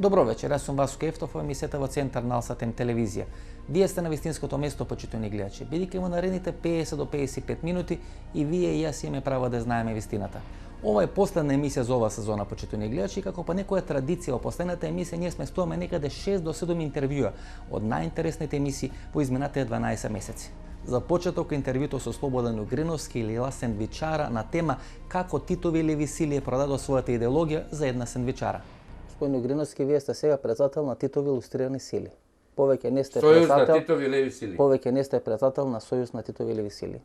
Добро вечер, јас сум Васко Ефтов, ова емисијата во Центар на Алсатем телевизија. Вие сте на вистинското место, почитувани гледачи. Бидејќи во наредните 50 до 55 минути и вие и јас имаме право да знаеме вистината. Ова е последна емисија за оваа сезона, почитувани гледачи, како па некоја традиција во последната емисија ние сме стуваме некаде 6 до 7 интервјуа од најинтересните емисии во изминатите 12 месеци. За почеток интервјуто со Слободан Угриновски или Ила Сендвичара на тема како Титови и Леви Силје продадо својата идеологија за една сендвичара. Господин Угриновски, вие сте сега председател на Титови илустрирани сили. Повеќе не сте Сојуз председател на Титови и Леви Сили. Повеќе не сте председател на Сојуз на Титови и Леви Сили.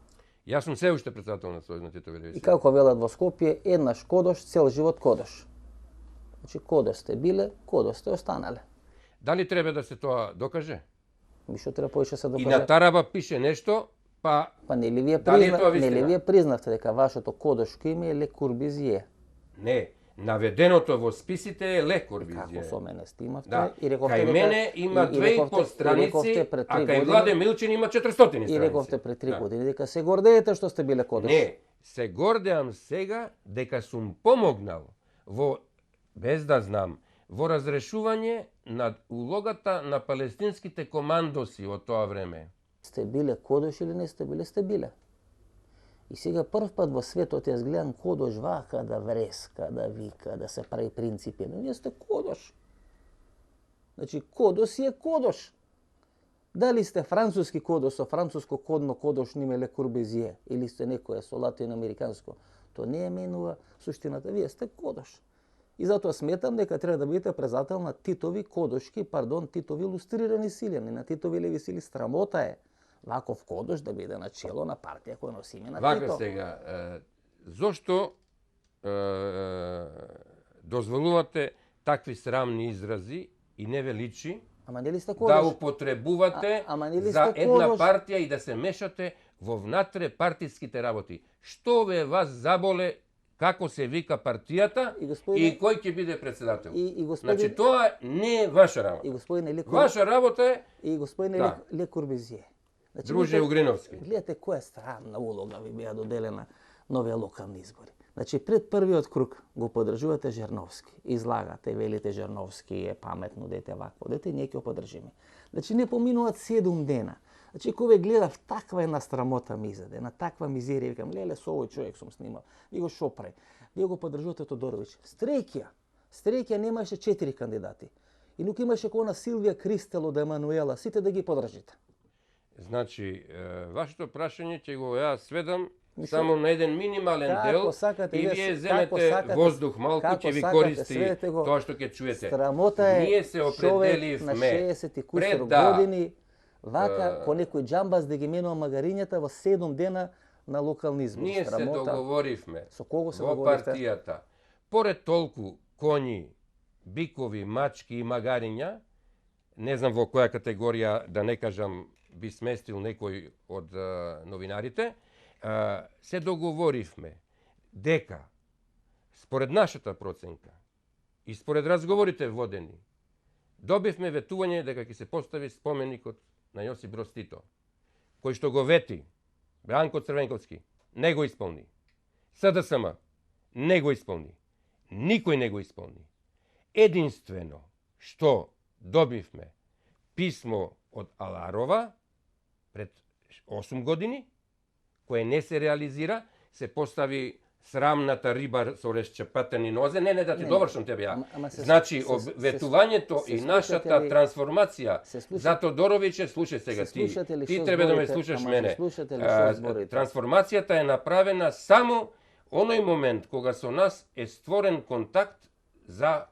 Јас сум се уште председател на Сојуз на Титови и Леви Сили. И како велат во Скопје, еднаш кодош, цел живот кодош. Значи кодош сте биле, кодош сте останале. Дали треба да се тоа докаже? Што треба повеќе се И докаже? на тараба пише нешто, па нели вие дали е тоа вистина? нели вие признавте дека вашето кодошко име е Ле Курбизие? не, наведеното во списите е Ле Како Корбизије. со мене снимавте Да, и рековте кај дека- мене има и 2,5 страници, а кај Владе Милчин има 400 страници. И рековте пред 3 Да. години дека се гордеете што сте биле кодош. Не, се гордеам сега дека сум помогнал во, без да знам, во разрешување на улогата на палестинските командоси од тоа време. Сте биле кодош или не сте биле, сте биле. И сега прв пат во светот јас гледам кодош вака да вреска, да вика, да се прави принципи. Но вие сте кодош. Значи кодош си е кодош. Дали сте француски кодош со француско кодно кодош име Ле Курбизие или сте некоја со латиноамериканско, то не е менува суштината. Вие сте кодош. И затоа сметам дека треба да бидете председател на Титови Титови илустрирани сили, не на Титови Леви Сили. Срамота е ваков кодош да биде на чело на партија која носи име на Вака Тито. сега, зошто дозволувате такви срамни изрази и не ве личи Ама нели сте да кодош? употребувате ама нели за сте една кодош? партија и да се мешате во внатре партиските работи? Што ве вас заболе како се вика партијата И господине- и кој ќе биде председател? И господин Значи тоа не е ваша работа. и господине Ле Ваша работа е, и господине Да. Ле Курбизие. Значи, друже видите- Угриновски. Гледате која срамна улога ви беа доделена на овие локални избори. Значи пред првиот круг го поддржувате Жерновски, излагате, велите Жерновски е паметно дете, вакво дете, ние ќе го поддржиме. Значи не поминуваат 7 дена. Значи кога гледав таква една срамота ми изаде, на таква мизерија, викам леле со овој човек сум снимал. Ви го шо прави? Вие го поддржувате Тодоровиќ. Стреќа немаше 4 кандидати. И нука имаше кона Силвија Кристел од Емануела, сите да ги поддржите. Значи, вашето прашање ќе го ја сведам Мишо, само на еден минимален како дел сакате и вие- вие како земете сакате- воздух малку, како ќе ви сакате, користи сведете го. тоа што ќе чуете. Срамота е Ние се човек определивме на 60 и кусор пред да години вака по некој џамбаз да ги менува магарињата во 7 дена на локални избори. Ние се Срамота. договоривме Со кого се во договоривте? партијата. Поред толку коњи, бикови, мачки и магариња, не знам во која категорија, да не кажам, би сместил некој од новинарите, се договоривме дека според нашата проценка и според разговорите водени, добивме ветување дека ќе се постави споменикот на Јосип Броз Тито, кој што го вети Бранко Црвенковски, не го исполни. СДСМ не го исполни. Никој не го исполни. Единствено што добивме писмо од Аларова пред 8 години, кое не се реализира, се постави срамната риба со расчепатени нозе. Не, да ти Не, довршам тебе ја. ама се- Значи, се- ветувањето се и слушате нашата ли- трансформација, се слушате- за Тодоровиќ, слушај сега се ти. слушате ли Ти што треба да ме зборите? слушаш Ама мене. се слушате ли што зборите? Трансформацијата е направена само оној момент кога со нас е створен контакт за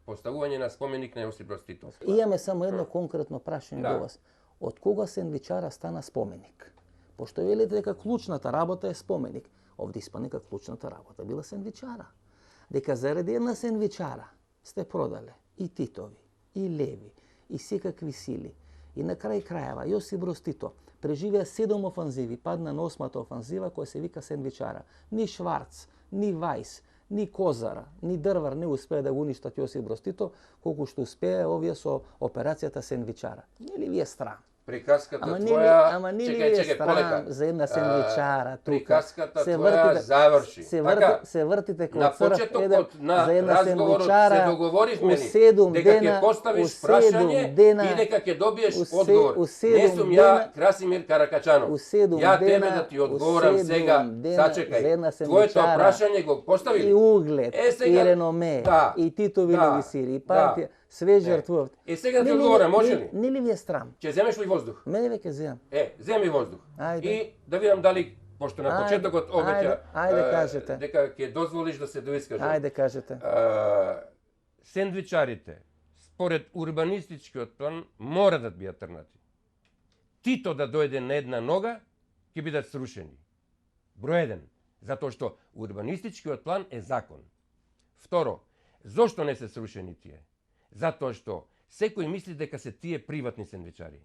поставување на споменик на Јосип Броз Тито. И имаме само едно конкретно прашање Да. до вас. Од кога сендвичара стана споменик? Пошто велите дека клучната работа е споменик. Овде испадне дека клучната работа била сендвичара. Дека заради една сендвичара сте продале и Титови, и Леви, и секакви сили. И на крај крајава Јосип Броз Тито преживеа 7 офанзиви, падна на 8-та офанзива која се вика сендвичара. Ни Шварц, ни Вајс, ни Козара, ни Дрвар не успеа да го уништат Јосип Броз Тито, колку што успеа овие со операцијата сендвичара. Нели ви е страм? Приказката Ама твоја, не ли чекај, страм полека. за една сендвичара тука? Приказката твоја заврши. Се вртите на како црв почетокот на за една разговорот сендвичара се договоривме у ли 7 дека ќе дена, поставиш у 7 прашање дена, и дека ќе добиеш у одговор. Не сум ја дена, Красимир Каракачанов. у 7 Ја тебе дена, да ти одговорам у 7 сега, дена за сачекај. една Твоето сендвичара прашање го постави и ли? углед, сега- и реноме, да, и Титови да, левисири, и партија, да. све жртвуват. Сега да ти одговорам, може ли? Не ли ви е страм? Ќе земеш ли воздух? Мене веќе земам. Земи воздух. Ајде. И да видам дали, пошто на Ајде, почетокот обеќа ајде, кажете. дека ќе дозволиш да се доискажам. Ајде кажете. Сендвичарите, според урбанистичкиот план, мора да бидат трнати. Тито да дојде на една нога, ќе бидат срушени. Број 1, затоа што урбанистичкиот план е закон. Второ, зошто не се срушени тие? Затоа што секој мисли дека се тие приватни сендвичари.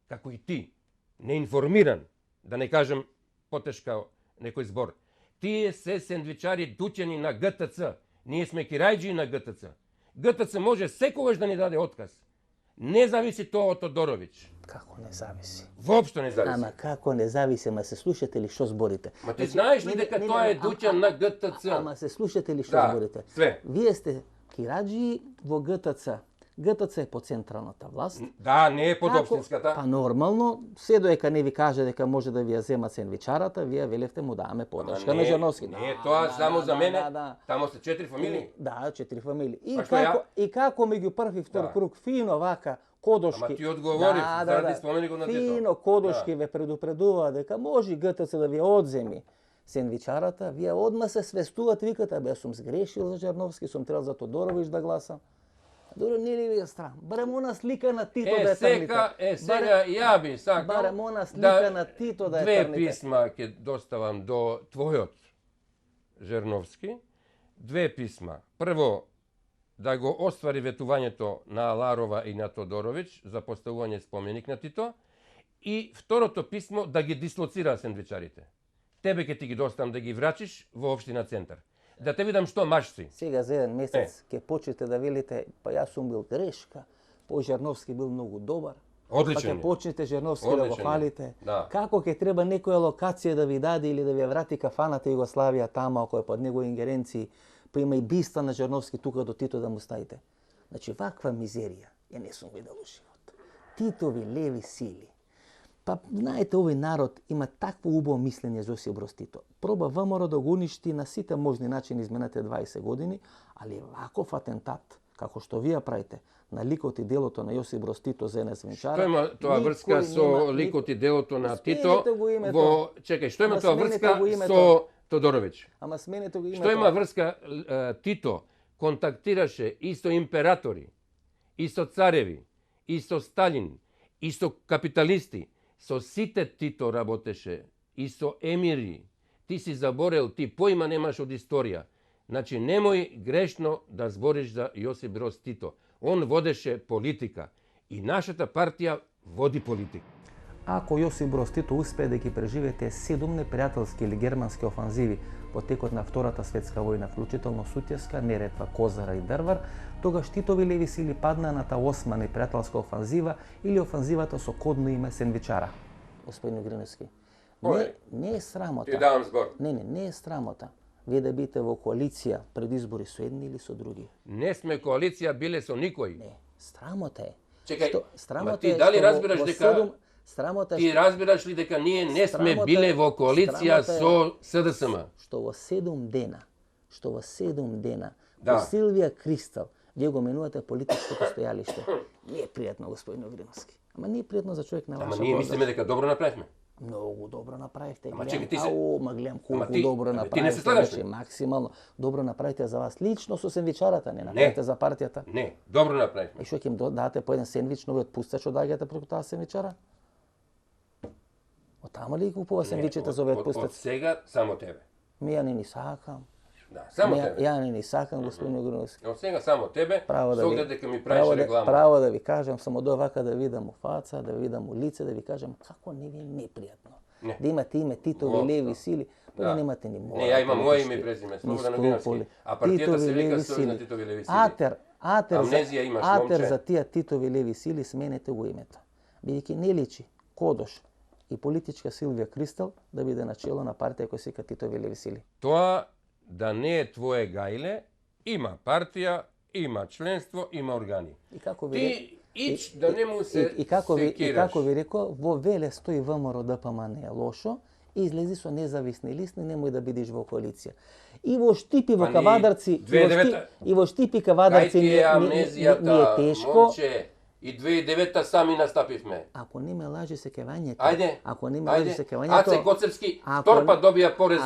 Како и ти, неинформиран, да не кажем потешка некој збор. Тие се сендвичари дучени на ГТЦ. Ние сме кирајџи на ГТЦ. ГТЦ може секогаш да ни даде отказ. Не зависи тоа од Тодоровиќ. Како не зависи? Воопшто не зависи. Ама како не зависи, ма се слушате ли што зборите? Ма ти знаеш ли дека тоа е дуќан на ГТЦ? Ама се слушате ли што Да, зборите? све. Вие сте кираџи во ГТЦ. ГТЦ е по централната власт. Да, не е под општинската. Па нормално, се доека не ви каже дека може да ви ја земат сендвичарата, вие велевте му даваме подршка на Жерновски. Не е тоа само за мене. Таму се 4 фамилии. Да, 4 фамилии. И како меѓу први и втор круг фино вака кодошки. Ама ти одговори, заради спомени го на Тито. Фино кодошки ве предупредува дека може ГТЦ да ви одземи сендвичарата, вие одма се свестуват, викате, бе сум сгрешил за Жерновски, сум требал за Тодоровиќ да гласам. Дори не ли ви е страм? Барем она слика на Тито да е трните. Сега ја би сакал барем она слика на Тито да е трните. Две писма ќе доставам до твојот Жерновски. Две писма. Прво, да го оствари ветувањето на Аларова и на Тодоровиќ за поставување споменик на Тито. И второто писмо да ги дислоцира сендвичарите. Тебе ќе ти ги доставам да ги врачиш во општина Центар. Да те видам што маш си. Сега за еден месец ќе почнете да велите, па јас сум бил грешка, по Жерновски бил многу добар. Одличен. Па ќе почнете Жерновски да го хвалите. Да. Како ќе треба некоја локација да ви даде или да ви врати кафаната Југославија тама, ако е под негови ингеренции, па има и биста на Жерновски тука до Тито да му ставите. Значи ваква мизерија ја не сум видел во живот. Титови леви сили. Па, знаете, овој народ има такво убаво мислење за Јосип Броз Тито. Проба ВМРО да го уништи на сите можни начини изминатите 20 години, али ваков атентат, како што вие правите, на ликот и делото на Јосип Броз Тито за една свенчара. Што има тоа врска со ликот и делото на Тито во... Чекај, што има тоа врска со Тодоровиќ? Ама сменете го името. Што има врска Тито контактираше и со императори, и со цареви, и со Сталин, и со капиталисти. Со сите Тито работеше, и со емири. Ти си заборел, ти поима немаш од историја. Значи, немој грешно да збориш за Јосип Броз Тито. Он водеше политика. И нашата партија води политика. Ако Јосип Броз Тито успее да ги преживее 7 непријателски или германски офанзиви во текот на Втората светска војна, вклучително Сутјеска, Неретва, Козара и Дрвар, тогаш Титови леви сили паднаа на таа 8 непријателска офанзива или офанзивата со кодно име Сендвичара. Господин Гриновски, не е срамота. Ти давам збор. Не е срамота. Вие да бидете во коалиција пред избори со едни или со други. Не сме коалиција биле со никој. Не, срамота е. Чекај, срамота ти дали разбираш дека срамота ти разбираш ли дека ние не сме биле во коалиција со СДСМ? Што во 7 дена, Да. по Силвија Кристал, вие го менувате политичкото стојалиште. Не е пријатно, господин Огриновски. Ама не е пријатно за човек на ваша Ама ние мислиме дека добро направивме. Многу добро направивте. Ама чекай, ти се... гледам колку ти- добро ти не направивте. се слагаш ли? Значи, максимално добро направите за вас лично со сендвичарата, не направите за партијата. Не, добро направивме. И што ќе им дадете по еден сендвич, но ви отпустат што даѓате преку таа сендвичара? Од тама ли купува сендвичите за овие Од отпустат? сега само тебе. Ја не ни сакам. Да, само тебе. Ја не ни сакам, господин Огриновски. Од сега само тебе, Право со да оглед дека ми правиш реклама. право да ви кажам, само до вака да видам у фаца, да видам у лице, да ви кажам како не ви е непријатно. Не. Да имате име Титови леви сили, па Да. немате ни мора. Не, ја имам моје име и политички, презиме, ни Слободан скрупули. Огриновски. А партијата Титови се вика леви Сојуз на сили. Титови леви сили. Атер Амнезија имаш, за момче. тие Титови леви сили, сменете го името. Бидејќи не личи. Кодош и политичка Силвија Кристал да биде начело на партија која се ка Титовилеви сили. Тоа да не е твое гајле, има партија, има членство, има органи. И како ви Ти ич да не му се и како ви рекол, во Веле стои ВМРО ДПМ не е лошо, и излези со независни листи, немој да бидеш во коалиција. И во Штипи, во Кавадарци, и во Штипи Кавадарци не е тешко. Момче, и 2009-та сами настапивме. Ако не ме лаже секевањето. Ајде. Ако не ме лаже секевањето. Аце Коцевски втор добија порез.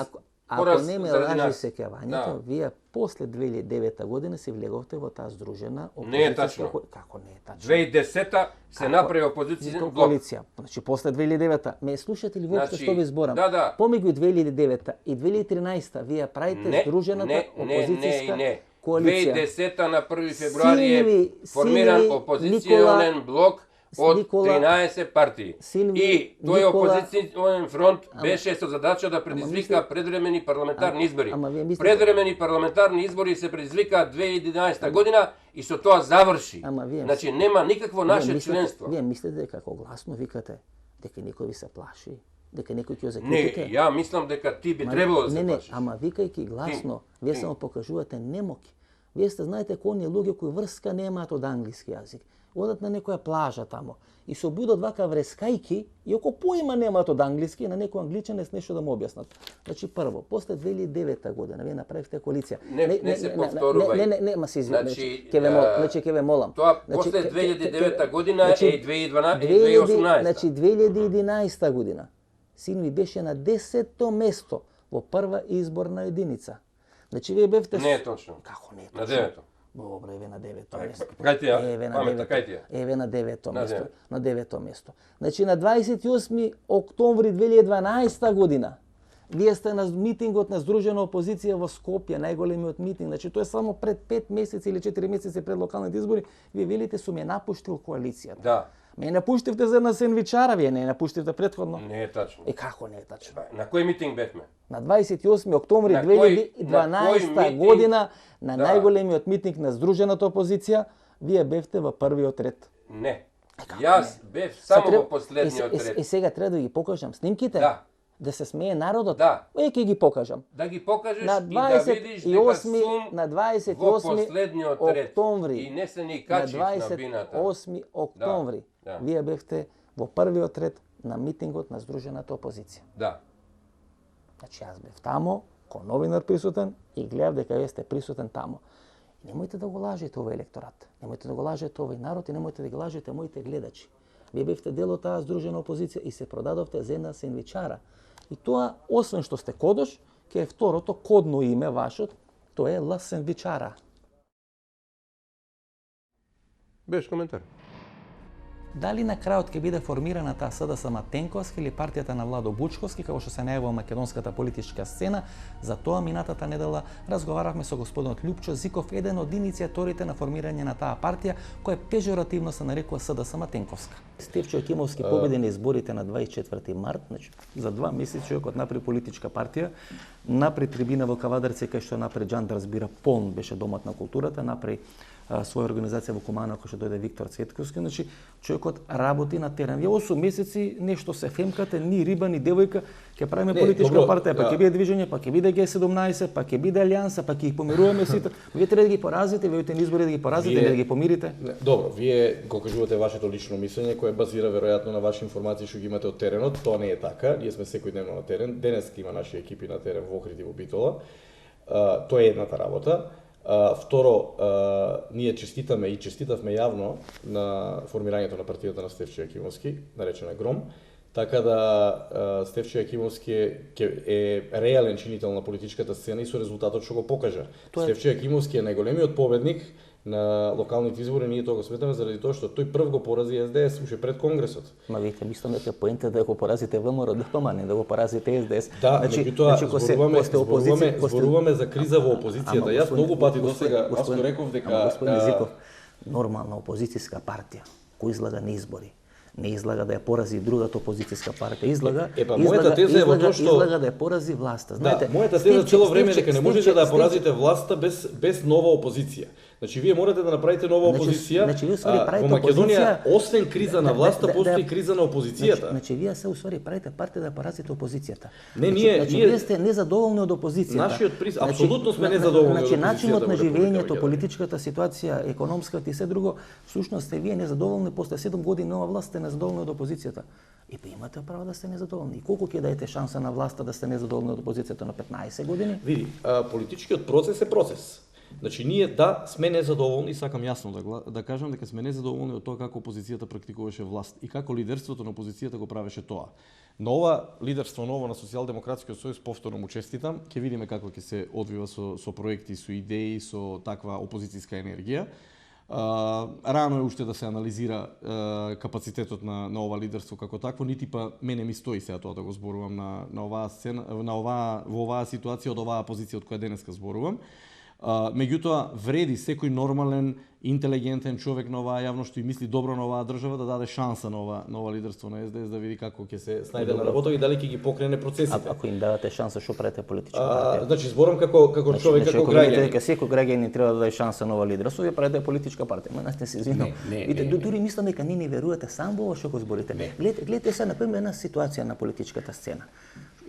Ако не ме лаже секевањето, вие после 2009 година се влеговте во таа здружена опозиција. Не е тачно. Како не е тачно? 2010-та се направи опозицијен блок. Коалиција. Значи после 2009-та. Ме слушате ли воопшто што ви зборам? Да. Помеѓу 2009-та и 2013-та вие правите здружената опозицијска коалиција. 2010-та на 1 февруари е формиран опозиционен блок од 13 партии. И тој опозиционен фронт беше со задача да предизвика предвремени парламентарни избори. Предвремени парламентарни избори се предизвика 2011 година и со тоа заврши. Значи нема никакво наше членство. Вие мислите дека како гласно викате дека некој ви се плаши? Дека некој ќе закритика? Не, ја мислам дека ти би требало да се плашиш. Ама викајќи гласно, вие само покажувате немоки. Вие сте знаете кои оние луѓе кои врска немаат од англиски јазик. Одат на некоја плажа тамо и се обудат вака врескајки и око поима немаат од англиски, на некој англичанец нешто да му објаснат. Значи прво, после 2009 година вие направивте коалиција. Не се повторувај. Не, ма се извини. Значи ќе ве молам. Тоа после 2009 година е 2018. Значи 2011 година син ми беше на 10-то место во прва изборна единица. Значи вие бевте... Не е точно. Како не е точно? На 9-то. Добро, еве на 9-то место. Кај ти ја памета, кај ти ја? Еве на 9-то место. На 9-то место. Значи на 28 октомври 2012 година вие сте на митингот на Здружена опозиција во Скопје, најголемиот митинг. Значи тоа е само пред 5 месеци или 4 месеци пред локалните избори, вие велите сум ја напуштил коалицијата. Да. Ме напуштивте за една сендвичара, вие не напуштивте претходно. Не е тачно. Како не е тачно? На кој митинг бевме? На 28 октомври 2012 година, на најголемиот митинг на Здружената опозиција, вие бевте во првиот ред. Не. Јас бев само во последниот ред. И сега треба да ги покажам снимките? Да. Да се смее народот? Да. Ќе ги покажам. Да ги покажеш на и да видиш дека сум на 28 во последниот ред. Октомври. И не се ни качив на бината. На 28 октомври. Да. Вие бевте во првиот ред на митингот на Здружената опозиција. Да. Значи јас бев тамо, ко новинар присутен и гледав дека вие сте присутен тамо. И немојте да го лажете овој електорат. Немојте да го лажете овој народ и немојте да ги лажете моите гледачи. Вие бевте дел од таа Здружена опозиција и се продадовте за една сендвичара. И тоа, освен што сте Кодош, ке е второто кодно име вашот, тоа е Л Сендвичара. Без коментар. Дали на крајот ќе биде формирана таа СДСМ Тенковски или партијата на Владо Бучковски, како што се најавува македонската политичка сцена, за тоа минатата недела разговаравме со господинот Љупчо Зиков, еден од иницијаторите на формирање на таа партија, која пежоративно се нарекува СДСМ Тенковска. Стефчо Екимовски победи на изборите на 24 март, значи за 2 месеци човекот направи политичка партија, направи трибина во Кавадарци кај што направи Џан да разбира полн беше домот на културата, направи своја организација во Кумана кој што дојде Виктор Цветковски, значи човекот работи на терен. Вие 8 месеци нешто се фемкате, ни риба, ни девојка, ќе правиме политичка партија, па ќе биде движење, па ќе биде Г17, па ќе биде алијанса, па ќе ги помируваме сите. Вие треба да ги поразите, вие на избори да ги поразите, да ги помирите. Добро, вие го кажувате вашето лично мислење кое базира веројатно на ваши информации што ги имате од теренот. Тоа не е така. Ние сме секојдневно на терен. Денес има наши екипи на терен во Охрид и во Битола. Тоа е едната работа. Второ, ние честитаме и честитавме јавно на формирањето на партијата на Стефчо Екимовски, наречена Гром, така да Стефчо Екимовски е реален чинител на политичката сцена и со резултатот што го покажа. Стефчо Екимовски е најголемиот победник на локалните избори, ние тоа го сметаме заради тоа што тој прв го порази СДС уште пред Конгресот. Ма вие мислам дека поентата е да го поразите ВМРО ДПМ, не да го поразите СДС. Да, меѓутоа зборуваме за криза во опозицијата. Јас многу пати досега аз го реков дека господин Зиков, нормална опозицијска партија кој излага на избори, не излага да ја порази другата опозицијска партија, излага мојата теза е во тоа што излага да ја порази власта. Знаете, мојата теза цело време дека не можете да ја поразите власта без нова опозиција. Значи вие морате да направите нова опозиција. Значи вие усвари Во правите Македонија, опозиција. освен криза на власта, постои криза на опозицијата. Значи вие се усвари правите партија да поразите опозицијата. Не, ние вие сте незадоволни од опозицијата. Нашиот приз апсолутно сме незадоволни од опозицијата. Начинот на во Република живењето, Македонија. политичката ситуација, економската и се друго, всушност сте вие незадоволни после 7 години нова власт сте незадоволни од опозицијата. И па имате право да сте незадоволни. И колку ќе даете шанса на власта да сте незадоволни од опозицијата на 15 години? Види, политичкиот процес е процес. Значи ние да сме незадоволни, сакам јасно да кажам дека сме незадоволни од тоа како опозицијата практикуваше власт и како лидерството на опозицијата го правеше тоа. Но ова лидерство ново на Социјалдемократскиот сојуз повторно му честитам, ќе видиме како ќе се одвива со проекти, со идеи, со таква опозицијска енергија. Рано е уште да се анализира капацитетот на ова лидерство како такво, нити па мене ми стои сега тоа да го зборувам на оваа сцена, во оваа ситуација од оваа позиција од која денеска зборувам. Меѓутоа, вреди секој нормален, интелигентен човек на оваа јавност што и мисли добро на оваа држава да даде шанса на ова лидерство на СДС да види како ќе се снајде на работа и дали ќе ги покрене процесите. Ако им давате шанса, што правите политичка партија? Значи зборам како човек, како граѓанин. Дека секој граѓанин треба да даде шанса на ова лидерство, вие правите политичка партија. Ма сте се извинал. Дури мислам дека не верувате сам во ова што го зборите. Гледате се на пример една ситуација на политичката сцена.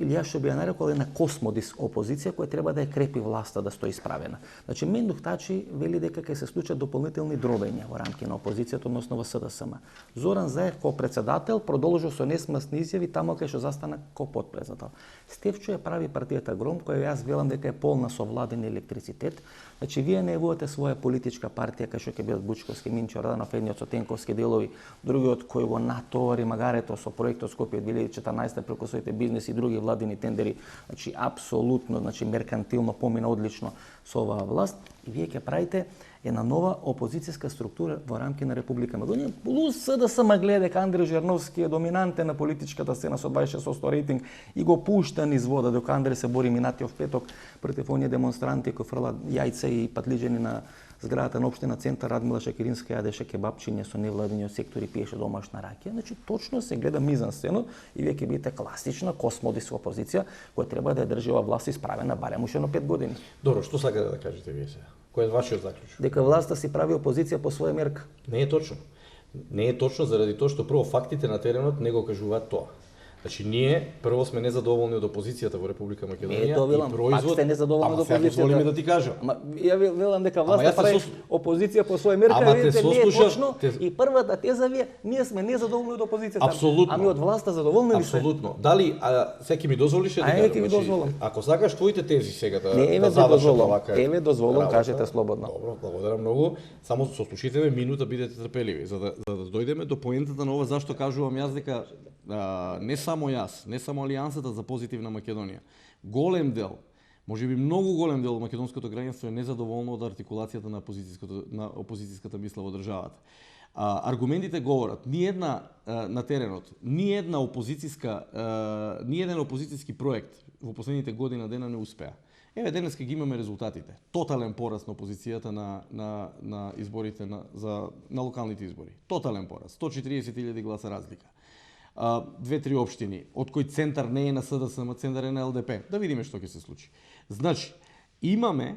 Или јас што би ја нарекол една космодис опозиција која треба да ја крепи власта да стои исправена. Значи Мендух Тачи вели дека ќе се случат дополнителни дробења во рамки на опозицијата, односно во СДСМ. Зоран Заев ко председател продолжи со несмасни изјави таму кај што застана ко потпредседател. Стефчо ја прави партијата Гром, која јас велам дека е полна со владен електрицитет. Значи вие најавувате своја политичка партија кај што ќе бидат Бучковски, Минчо, Раданов, едниот со Тенковски делови, другиот кој го натовари магарето со проектот Скопје 2014 преку своите бизнес и други владени тендери. Значи апсолутно, значи меркантилно помина одлично со оваа власт и вие ќе правите една нова опозицијска структура во рамки на Република Македонија. Плюс СДСМ гледа дека Андреј Жерновски е доминантен на политичката сцена со 26% рейтинг и го пушта низ вода докато Андреј се бори минатиот петок против оние демонстранти кои фрлат јајца и патлиџени на зградата на општина Центар. Радмила Шекеринска јадеше кебапчиња со невладиниот сектор и пиеше домашна ракија. Значи точно се гледа мизан сценот и вие ќе бидете класична космодис опозиција која треба да ја држи ова власт исправена барем уште на 5 години. Добро, што сакате да кажете вие сега? Кој е вашиот заклучок? Дека власта си прави опозиција по своја мерка. Не е точно. Не е точно заради тоа што прво фактите на теренот не го кажуваат тоа. Значи ние прво сме незадоволни од опозицијата во Република Македонија и производ. Сте незадоволни од опозицијата. Ама сега да ти кажам. Ја велам дека власта прави опозиција по своја мерка, видите, не е точно. И првата теза ви е ние сме незадоволни од опозицијата. Апсолутно. Ами од власта задоволни ли сте? Апсолутно. Дали секи ми дозволише да кажам? Ќе ви дозволам. Ако сакаш твоите тези сега да завршат овака. Еве дозволам, кажете слободно. Добро, благодарам многу. Само сослушайте ме минута, бидете трпеливи за да дојдеме до поентата на ова зашто кажувам јас дека не само јас, не само Алијансата за позитивна Македонија. Голем дел, можеби многу голем дел од македонското граѓанство е незадоволно од артикулацијата на опозицијската мисла во државата. Аргументите говорат, ни една на теренот, ни еден опозицијски проект во последните година дена не успеа. Еве денеска ги имаме резултатите. Тотален пораст на опозицијата на изборите на локалните избори. Тотален пораст, 140.000 гласа разлика. 2-3 општини, од кои центар не е на СДСМ, центар е на ЛДП. Да видиме што ќе се случи. Значи, имаме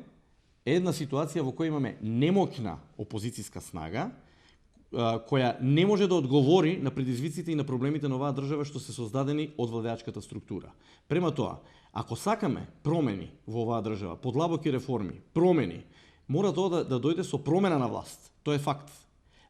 една ситуација во која имаме немоќна опозицијска снага, која не може да одговори на предизвиците и на проблемите на оваа држава што се создадени од владеачката структура. Према тоа, ако сакаме промени во оваа држава, подлабоки реформи, промени, мора тоа да дојде со промена на власт. Тоа е факт.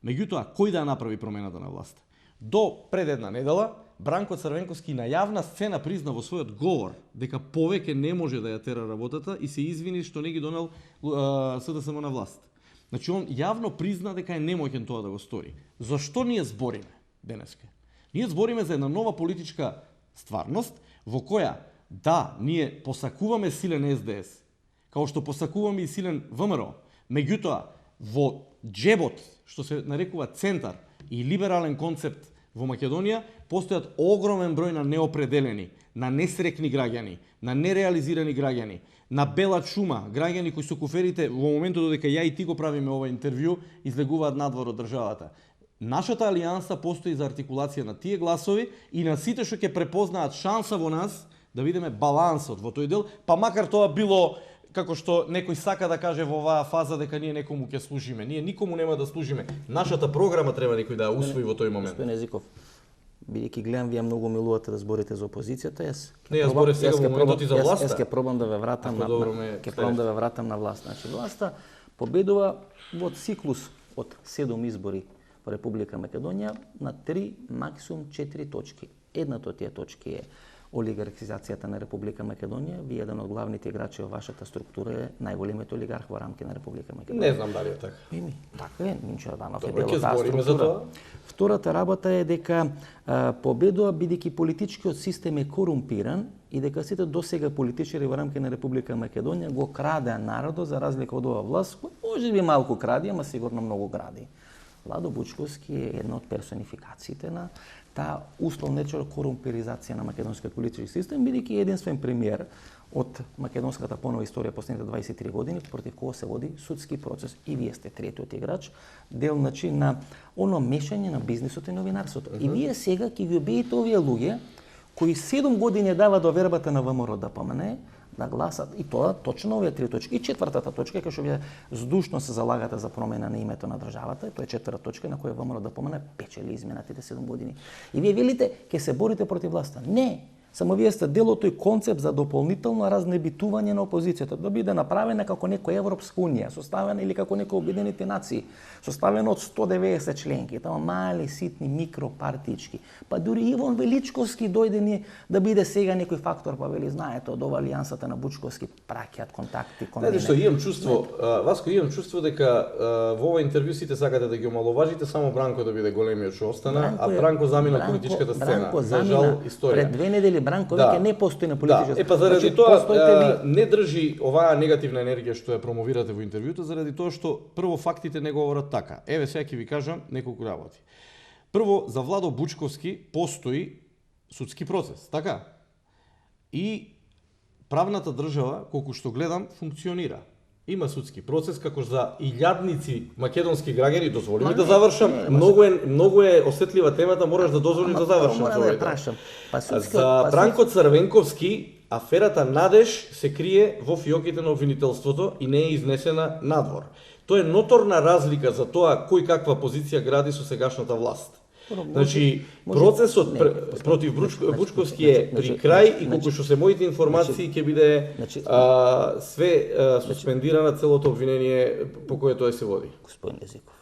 Меѓутоа, кој да ја направи промената на власт? До пред една недела, Бранко Црвенковски на јавна сцена призна во својот говор дека повеќе не може да ја тера работата и се извини што не ги донел СДСМ на власт. Значи, он јавно призна дека е немоќен тоа да го стори. Зашто ние збориме денеска? Ние збориме за една нова политичка стварност во која, да, ние посакуваме силен СДС, као што посакуваме и силен ВМРО, меѓутоа, во џебот, што се нарекува центар и либерален концепт во Македонија, постојат огромен број на неопределени, на несрекни граѓани, на нереализирани граѓани, на бела чума, граѓани кои со куферите во моментот додека ја и ти го правиме ова интервју, излегуваат надвор од државата. Нашата алијанса постои за артикулација на тие гласови и на сите што ќе препознаат шанса во нас да видиме балансот во тој дел, па макар тоа било како што некој сака да каже во оваа фаза дека ние некому ќе служиме. Ние никому нема да служиме. Нашата програма треба некој да ја усвои во тој момент. Господин Езиков, бидејќи гледам, вие многу милувате да зборите за опозицијата, јас зборев сега во моментот и за власта. Јас ќе пробам да ве вратам на власт. Значи, власта победува во циклус од 7 избори во Република Македонија на 3, максимум 4 точки. Едната од тие точки е олигархизацијата на Република Македонија. Вие еден од главните играчи во вашата структура е најголемиот олигарх во рамки на Република Македонија. Не знам дали е така. Така е, Минчо Јорданов е Добро, дел од таа структура. Втората работа е дека победува бидејќи политичкиот систем е корумпиран и дека сите досега политичари во рамки на Република Македонија го краде народот за разлика од оваа власт, која можеби малку кради, ама сигурно многу гради. Владо Бучковски е една од персонификациите на таа условно корумпиризација на македонскиот политички систем, бидејќи единствен премиер од македонската понова историја последните 23 години против кого се води судски процес. И вие сте третиот играч, дел на оно мешање на бизнисот и новинарството. И вие сега ќе ги убиете овие луѓе кои 7 години дава довербата на ВМРО да помне, да гласат, и тоа точно овие 3 точки. И четвртата точка, кај што вие здушно се залагате за промена на името на државата, тоа е четврта точка на која ВМРО да помне печели изминатите 7 години. И вие велите, ќе се борите против власта. Не! Само вие сте дел од тој концепт за дополнително разнебитување на опозицијата, да биде направена како некоја Европска унија, составена или како некои Обединети нации, составена од 190 членки, тама мали, ситни, микропартички. Па дури Иван Величковски дојде ни да биде сега некој фактор, па вели, знаете, од ова алијансата на Бучковски праќаат контакти кон мене. Што имам чувство, Васко, имам чувство дека во ова интервју сите сакате да ги омаловажите, само Бранко да биде големиот што остана, а Бранко замина политичката сцена. За жал, историја. Пред 2 недели Бранко веќе не постои на политичка. Па заради тоа не држи оваа негативна енергија што ја промовирате во интервјуто, заради тоа што прво фактите не говорат така. Еве сега ќе ви кажам неколку работи. Прво, за Владо Бучковски постои судски процес, така? И правната држава, колку што гледам, функционира. Има судски процес како за илјадници македонски граѓани, дозволи ми да завршам. Многу е осетлива темата, мораш да дозволиш да завршам. За Бранко Црвенковски аферата Надеж се крие во фиоките на обвинителството и не е изнесена надвор. Тоа е ноторна разлика за тоа кој каква позиција гради со сегашната власт. Значи, процесот против Бучковски е при крај и колку што се моите информации ќе биде све суспендирана целото обвинение по кое тоа се води. Господин Езиков.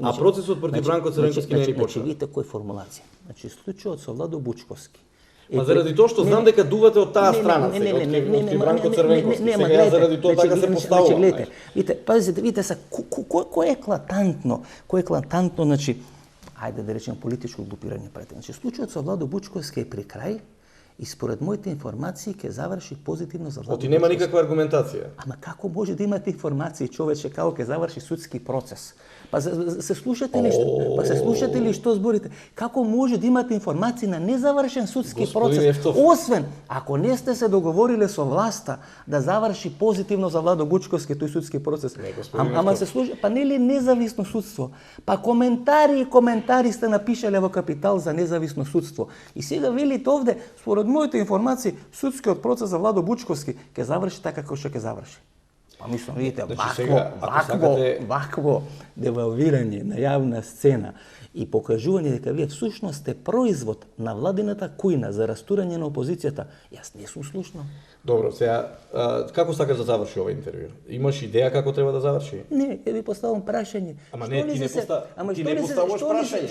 А процесот против Бранко Црвенковски не е ни почнал. Видите кој формулација. Значи, случајот со Владо Бучковски. Па заради тоа што знам дека дувате од таа страна сега, од Бранко Црвенковски. Сега заради тоа така се поставува. Видите, пазите, видите се кој е еклатантно, значи, ајде да речем политичко глупирање пред. Значи, случајот со Владо Бучковски е при крај и според моите информации ќе заврши позитивно за Владо Бучковски. Оти нема никаква аргументација. Ама како може да имате информации, човече, како ќе заврши судски процес? Па се слушате ли што зборите? Како може да имате информации на незавршен судски процес? Освен ако не сте се договориле со власта да заврши позитивно за Владо Бучковски тој судски процес. Ама се слуша, па нели независно судство? Па коментари сте напишале во Капитал за независно судство. И сега велите овде, според моите информации, судскиот процес за Владо Бучковски ќе заврши така како што ќе заврши. Па мислам, видите, вакво девалвирање на јавна сцена и покажување дека вие всушност сте производ на владината кујна за растурање на опозицијата, јас не сум слушнал. Добро, сега, како сакаш да заврши ова интервју? Имаш идеја како треба да заврши? Не, ќе ви поставам прашање. Ама не, ти не поставаш прашање.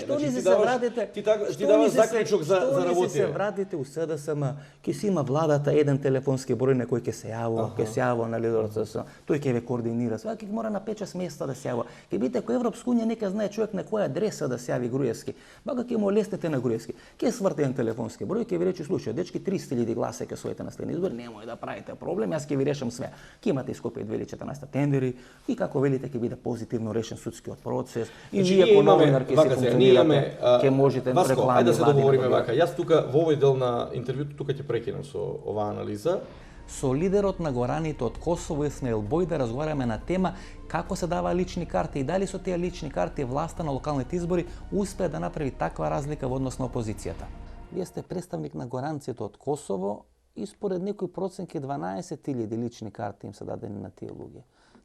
Ти даваш заклучок за работите. Што ли се вратите у СДСМ, ќе си има владата еден телефонски број на кој ќе се јавува на лидерот СДСМ, тој ќе ве координира. Сваки мора на 5-6 места да се јавува. Ќе бидете кој Европска унија, нека знае човек на која адреса да се јави Груевски. Бака ќе му леснете на Груевски. Ќе сврте еден телефонски број, ќе ви рече слушај, дечки 300.000 гласа ќе освоите на следни избори, немој да правите проблем, јас ќе ви решам све. Ќе имате Скопје 2014 тендери и како велите ќе биде позитивно решен судскиот процес. И вие по новинар ќе се функционирате, ќе можете реклами. Ајде да се договориме вака. Јас тука во овој дел на интервјуто тука ќе прекинам со оваа анализа. Со лидерот на гораните од Косово Исмаил Бој да разговараме на тема како се дава лични карти и дали со тие лични карти власта на локалните избори успее да направи таква разлика во однос на опозицијата. Вие сте представник на горанците од Косово и според некои проценки 12.000 лични карти им се дадени на тие луѓе.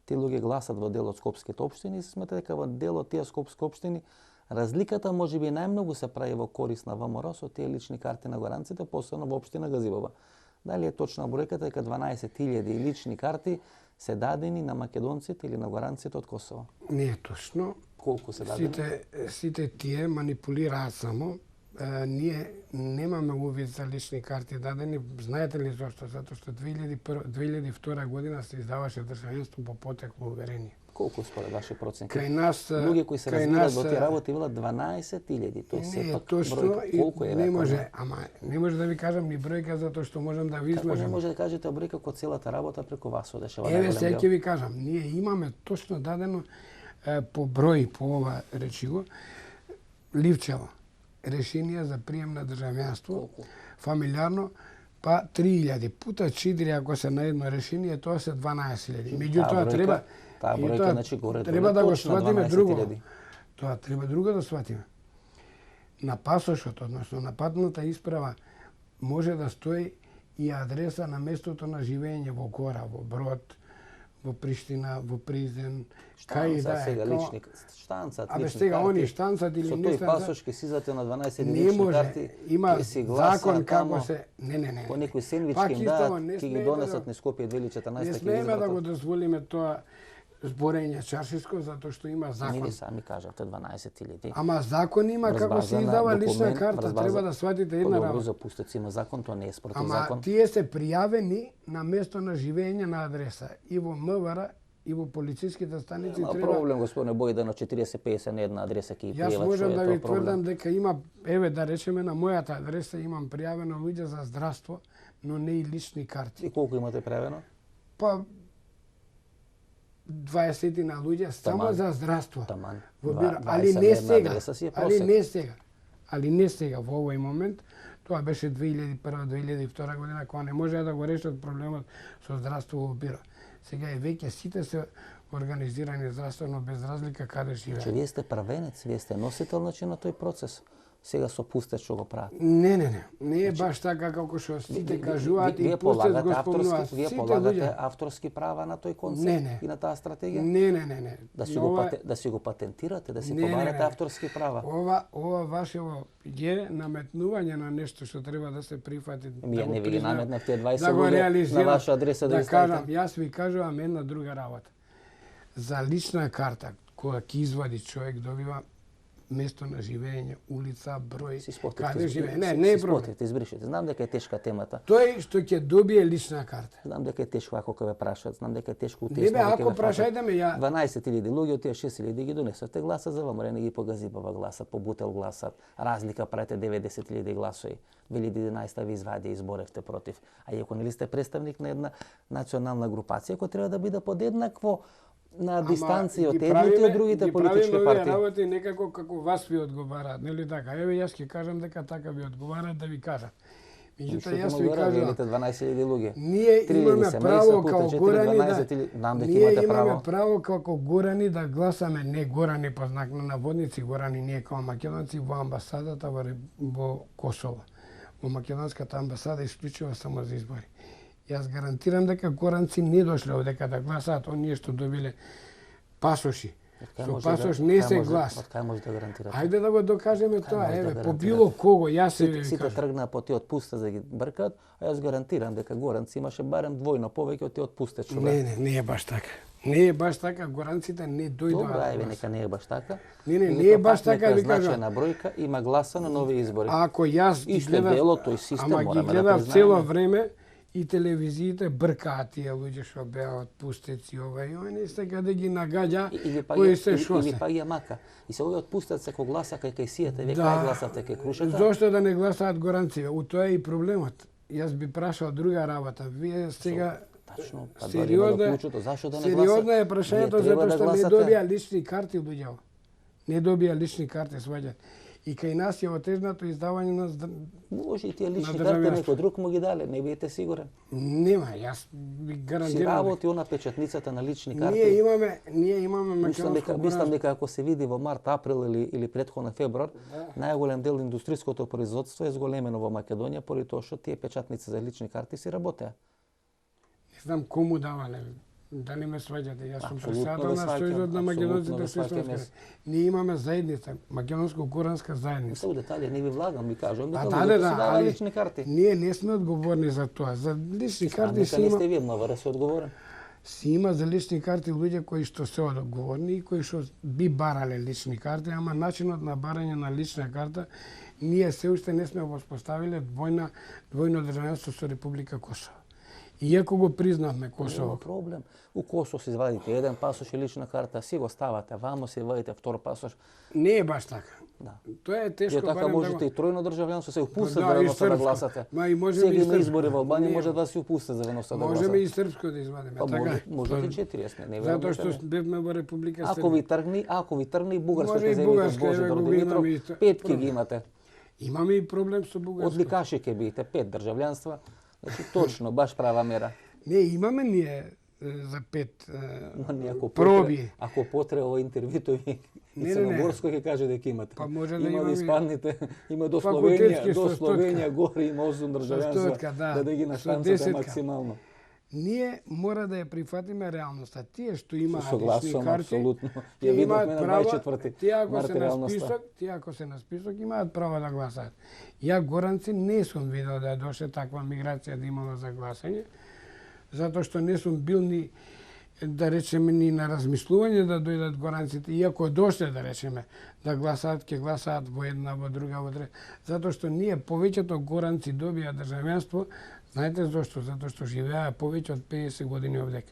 Тие луѓе гласат во дел од скопските општини и се смета дека во дел од тие скопски општини разликата можеби најмногу се прави во корис на ВМРО со тие лични карти на горанците, посебно во општина Газибоба. Дали е точна бројката дека 12.000 лични карти се дадени на македонците или на горанците од Косово? Не е точно. Колку се дадени? Сите тие манипулираат само. Ние немаме увид за лични карти дадени. Знаете ли зашто? Затоа што 2002 година се издаваше државенство по потекло уверение. Колку според ваши проценки? Кај нас луѓе кои се разбират во тие работи велат 12.000. Тој сепак бројка. Колку е? Не може, не може да ви кажам ни бројка затоа што можам да ви излажам. Како не може да кажете бројка кога целата работа преку вас одеше во Еве најголем сега дел? ќе ви кажам, ние имаме точно дадено по број по ова речиго ливчево решение за прием на државјанство, фамилиарно, па 3000 пута 4 ако се на едно решение, тоа се 12.000. Меѓутоа треба таа бројка значи горе треба да го сватиме друго. 12.000. Тоа треба друго да сватиме. На пасошот, односно на патната исправа, може да стои и адреса на местото на живење во Гора, во Брод, во Приштина, во Призен, кај да е. Сега лични штанцат, Абе лични сега карти. они штанцат или со не тој штанцат. пасош ке сизате на 12 Не лични може, карти. има ќе си гласа закон како тамо, се... Не. По некој сендвич Пак ќе им исто, дадат, не ќе ги смееме донесат да- низ Скопје 2014 Не ќе ги смееме да го извратат. дозволиме тоа зборење чаршиско, затоа што има Не закон. ви сами кажавте 12.000. Ама закон има Врз како база се на издава лична документ, карта, врз база- треба да сватите една Добро, работа. за пустеци има закон, тоа не е спротив Ама закон. тие се пријавени на место на живење на адреса и во МВР и во полициските станици Нема треба. проблем, господине Бојда, на 40-50 на една адреса ќе ги Јас пријават, можам што да е ви тоа проблем. тврдам дека има, еве да речеме на мојата адреса имам пријавено луѓе за здравство, но не и лични карти. И колку имате правено? Па 20 на луѓе само Таман. за здравство. Таман. Во бiro, 20 али на не една сега. адреса си е Али просек. не сега. Али не сега во овој момент. Тоа беше 2001-2002 година кога не можеа да го решат проблемот со здравство во биро. Сега е веќе сите се организирани здравствено без разлика каде Че живеат. вие сте правенец, вие сте носител значи на тој процес. Сега со пустец што го прават. Не е баш така како што сите кажуваат и пустец го спомнуваат. Вие Сите полагате луѓе. авторски права на тој концепт Не. и на таа стратегија? Не. Да си, да си го патентирате, да си Не, побарате не. авторски права. Ова вашево е наметнување на нешто што треба да се прифати. Ја го не ви ги признаат, наметнав тие 20 да го луѓе на реализират, ваша адреса да да ги ставите. кажам, јас ви кажувам една друга работа. За лична карта, кога ќе извади човек, добива место на живење, улица, број, Си спотите, каде живее. Не си е проблем. спотите, избришете. Знам дека е тешка темата. Тој што ќе добие лична карта. Знам дека е тешко ако ќе ве прашаат, знам дека е тешко Не бе, ако прашајте ме, ја 12.000 луѓе од тие 6.000 ги донесовте гласа за ВМРО, не ги погазибава гласат, по Бутел гласат. Разлика правите 90.000 гласови. 2011 ви извади и изборевте против. А и ако нели сте представник на една национална групација, која треба да биде подеднакво на дистанција од едните и од другите политички Ги правиме партии. работи некако како вас ви одговараат, нели така? Еве јас ќе кажам дека така ви одговараат да ви кажат. Меѓутоа јас ви кажам, 12.000 луѓе. ние 3.000 имаме семејства право пута како 4, горани 12 да или- знам дека ние имате имаме право. право како горани да гласаме, не горани по знак на наводници, горани ние како македонци во амбасадата во Косово. Во македонската амбасада исклучува само за избори. Јас гарантирам дека горанци не дошле овдека да гласаат, оние што добиле пасоши. Со пасош не се глас. Од кај може да гарантирате? Ајде да го докажеме тоа, може да еве, по гарантирате? било кого, јас се ви Сите кажам. тргнаа по тие отпуста за да ги бркат, а јас гарантирам дека горанци имаше барем двојно повеќе од тие отпустеч. Не е баш така. Не е баш така, горанците не Добро, дојдоа. ајде, нека не е баш така. Не, Или не е пак баш така, нека ви кажам. значајна бројка има гласа на нови избори. Ако јас ги Исто е гледав, дело, тој систем ама ги мораме да гледав признаеме. цело време и телевизиите бркаат тие луѓе што беа отпустеци ова и они сега да ги нагаѓа Или пак кои се што или се. пак ја мака. И се овој отпустат се кој гласа кај сијате, ве Да. кај гласавте кај крушата. Зошто да не гласаат горанци? У тоа е и проблемот. Јас би прашал друга работа. Вие сега Тачно, па сериозно дојде е, до клучото, зашто да не сериозно гласат? е прашањето Вие треба затоа што не гласате. добија лични карти луѓе. Не добија лични карти, сваѓаат. И кај нас е отежнато издавање на Може и тие лични на карти државјанство. некој друг му ги дале, не бидете сигурен. Нема, јас ви Си гарантирам. работи она печатницата на лични карти. Ние имаме Мислам дека македонско ако се види во март, април или претходно февруар, најголем дел индустријското производство е зголемено во Македонија поради тоа што тие печатници за лични карти се работеа. Не знам кому давале. Да не ме сваѓате, јас сум Апсолутно председател ве на сваќам, Сојузот на апсолутно македонците ве што сваќам, искаме. Ние имаме заедница, македонско-горанска Не заедница. се у детали, не ви влагам, ви кажувам дека да, луѓето си даваа али лични карти. ние не сме одговорни за тоа. За лични карти Нека си не има, сте вие МВР се одговорен. си има за лични карти луѓе кои што се одговорни и кои што би барале лични карти, ама начинот на барање на лична карта ние се уште не сме воспоставиле двојно државјанство со Република Косово. Иако го признавме Нема Косово, проблем. У Косово си извадите еден пасош и лична карта, си го ставате, вамо си вадите втор пасош. не е баш така. Да. Тоа е Вие тешко така барем можете да и тројно државјанство, се упустат Да, за и ведноста да српско. гласате. Ма и можеме Сега и има српско. избори во Албанија, Не. може да се упустат за ведноста да Можеме и гласате. српско да извадиме, Па така? можете 40, не Затоа верувам што дека не. бевме во Република Ако ви тргне и Бугарска Може ќе и земете од Бугарска, Божидар еве го Димитров, имаме исто. пет ги имате. Имаме и проблем со Од Бугарска. ликаши ќе бидете 5 државјанства. Значи точно, баш права мера. Не, имаме ние за 5 Ма не, проби. Ако потреба во интервјуто ви Не, и не, не. Црногорско ќе каже дека имате. Па може да има да имаме- испаднете, има до Факултетски Словенија, до со Словенија горе има 8 државјанства, стотка, да. да ги Со наштанцате 10-ка. максимално. Ние мора да ја прифатиме реалноста. Тие што имаат лични Согласувам, карти, апсолутно. тие Ја имаат видовме на право, 24-ти тие ако март се на реалноста. список, имаат право да гласаат. Ја горанци не сум видел да доше таква миграција да имало за гласање, затоа што не сум бил ни да речеме ни на размислување да дојдат горанците, иако дошле да речеме да гласаат, ќе гласаат во една, во друга, во трета. Затоа што ние повеќето горанци добија државјанство, знаете зошто? Затоа што живеа повеќе од 50 години овдека.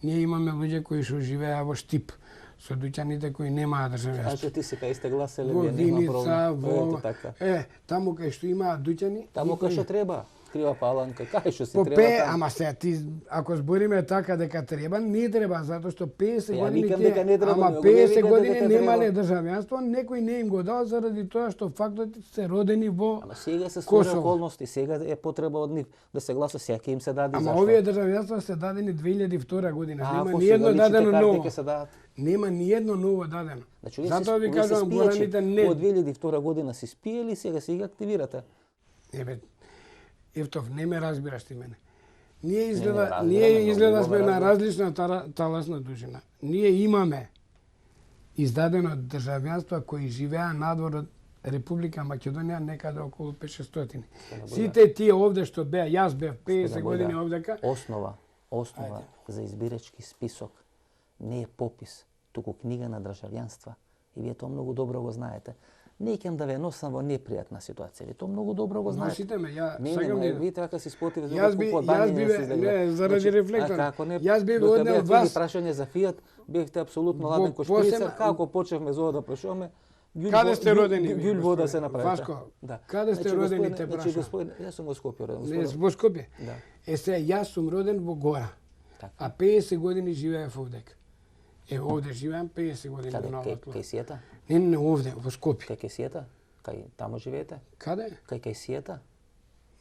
Ние имаме луѓе кои што живеа во Штип, со дуќаните кои немаа државјанство. Значи ти си кај сте гласеле, Во вие нема Виница, проблем. во... Ете така. Таму кај што имаат дуќани... Таму и кај кои- што треба. Крива паланка, кај што си По треба. 5, таму. ама се ти ако збориме така дека треба, не треба затоа што 50 Ја години викам тие, дека не треба, ама него не 50 викам години дека немале треба. државјанство, некој не им го дал заради тоа што фактот се родени во Ама сега се створи Косово. околности, сега е потреба од нив да се гласа, сега ќе им се даде. Ама Зашто? овие државјанства се дадени 2002 година. А, Нема ако ни сега едно личните дадено карти ново. ќе се дадат. Нема ни едно ново дадено. Значи, Затоа ви вие се кажувам, спијачи, гораните не. Од 2002 година си спиели, сега си ги активирате. Ебе, Евтов, не ме разбираш ти мене. Ние не изгледа, разбирам, ние многу изгледа добро сме на разбирам. различна таласна дужина. Ние имаме издадено државјанства кои живеа надвор од Република Македонија некаде околу 5-600. Сите тие овде што беа, јас бев 50 години овдека, Основа за избирачки список не е попис, туку книга на државјанства. И вие тоа многу добро го знаете. Не ќе да ве носам во непријатна ситуација. Ви тоа многу добро го знаете. носите ме, ја Не, сакам не, да вие така си спротив за Јас би не заради рефлектор. Како не? Јас би додека однел беа вас прашање за Фиат, бевте апсолутно Во ладен кој шприца, посебна- како почевме за ова да прашуваме. Каде сте родени ви, Гюл вода господине? се направите. Вашко, каде сте родени, те Значи, прашувам. господине, јас сум во Скопје роден. не господине. во Скопје. Да. Се, јас сум роден во Гора. Така. А 50 години живеев овдека. Овде живеам 50 години Каде? во Нова Кај Сијата? Не, овде, во Скопје. Кај Сијата? Кај таму живеете? Каде? Кај Сијата?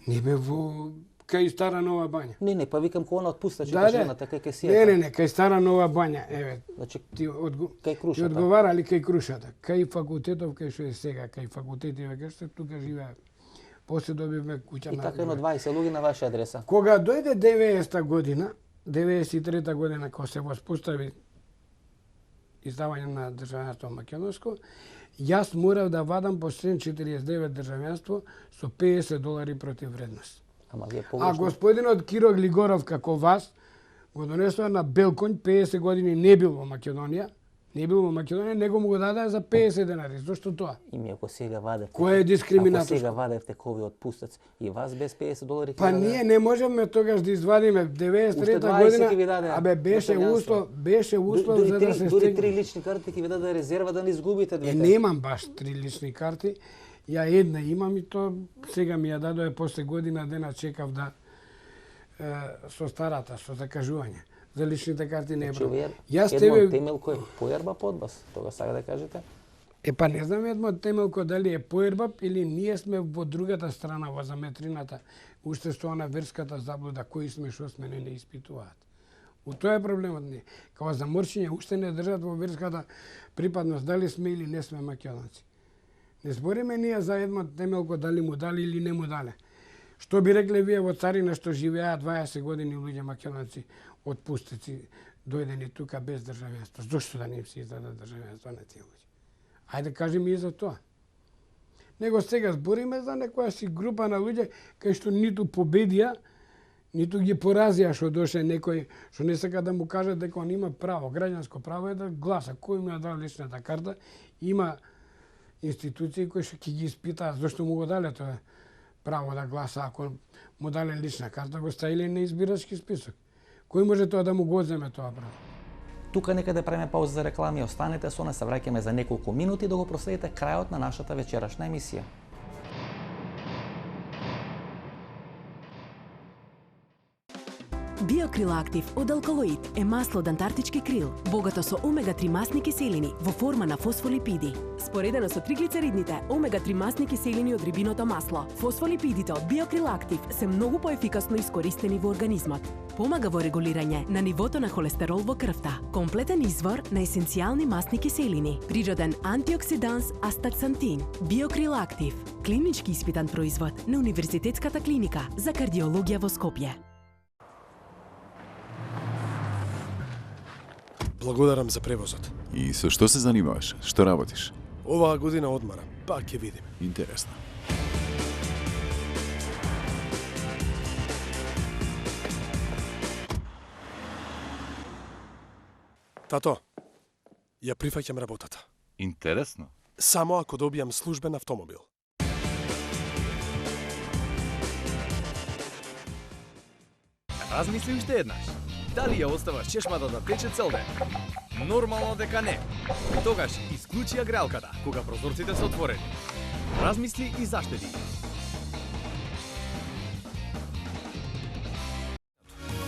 Не бе во кај Стара Нова Бања. Не, па викам кога она отпуста, че Да, жената кај Не, Сијата. не, кај Стара Нова Бања, еве. Значи, Ти кај ти Крушата. одговарали кај Крушата, кај факултетов кај што е сега, кај факултетиве кај што тука живеев. После добивме куќа И на. така едно 20 луѓе на ваша адреса. Кога дојде 90-та година, 93-та година кога се воспостави издавање на државјанство македонско, јас морав да вадам по член 49 државјанство со $50 против вредност. Ама вие А погрешно. господинот Киро Глигоров како вас го донесува на Белконј, 50 години не бил во Македонија, него му го даде за 50 денари. Зошто тоа? Ими ако сега вадевте. Кој е Ако дискриминаторско? сега вадевте кој отпустец и вас без $50 Па ние не можеме тогаш да извадиме 93-та 20 ќе ви година. даде Абе беше државјанство. услов за да се Дури стигне. 3 лични карти ќе ви даде резерва да не изгубите двете. Немам баш 3 лични карти. Ја една имам и то сега ми ја дадоа после година дена чекав да со старата, со закажување. За личните карти не е Значи, проблем. вие Јас Едмон тебе Темел кој појарба под вас, тога сака да кажете? Па не знам Едмон Темелко дали е поербап или ние сме во другата страна, во заметрината, уште со она верската заблуда, кои сме, што сме, не испитуваат. У тоа е проблемот не. Као заморшиње уште не држат во верската припадност, дали сме или не сме македонци. Не збориме ние за Едмон Темелко дали му дали или не му дале. Што би рекле вие во Царина што живеа 20 години луѓе македонци отпустеци дојдени тука без државенство. Зошто да не им се издаде државенство на тие луѓе? Ајде кажеме и за тоа. Него сега збориме за некоја си група на луѓе кај што ниту победија, ниту ги поразија што доше некој што не сака да му каже дека он има право, граѓанско право е да гласа. Кој му ја дал личната карта, има институции кои што ќе ги испитаат зашто му го дале тоа право да гласа, ако му дале лична карта, го ставиле на избирачки список. Кој може тоа да му го земе тоа право? Тука некаде правиме пауза за реклами, останете со нас, се враќаме за неколку минути да го проследите крајот на нашата вечерашна емисија. Биокрил Актив од Алкалоид е масло од антарктички крил, богато со омега-3 масни киселини во форма на фосфолипиди. Споредено со триглицеридните, омега-3 масни киселини од рибиното масло, фосфолипидите од Биокрил Актив се многу поефикасно искористени во организмот. Помага во регулирање на нивото на холестерол во крвта, комплетен извор на есенцијални масни киселини, природен антиоксиданс астаксантин. Биокрил Актив, клинички испитан производ на Универзитетската клиника за кардиологија во Скопје. Благодарам за превозот. И со што се занимаваш? Што работиш? Оваа година одмарам, па ќе видиме. Интересно. Тато, ја прифаќам работата. Интересно. Само ако добијам службен автомобил. Размисли уште еднаш. Дали ја оставаш чешмата да тече цел ден? Нормално дека не. Тогаш исклучи ја греалката кога прозорците се отворени. Размисли и заштеди.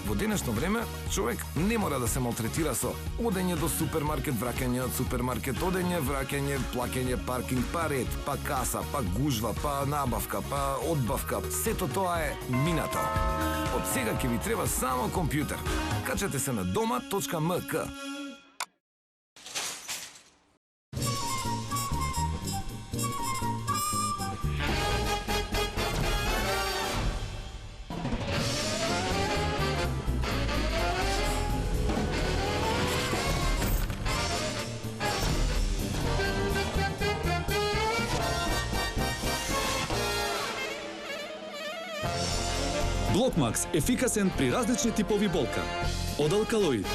Во денешно време, човек не мора да се малтретира со одење до супермаркет, враќање од супермаркет, одење, враќање, плаќање паркинг, па ред, па каса, па гужва, па набавка, па одбавка. Сето тоа е минато. Од сега ќе ви треба само компјутер. Качете се на doma.mk. Блокмакс – ефикасен при различни типови болка. Од Алкалоид.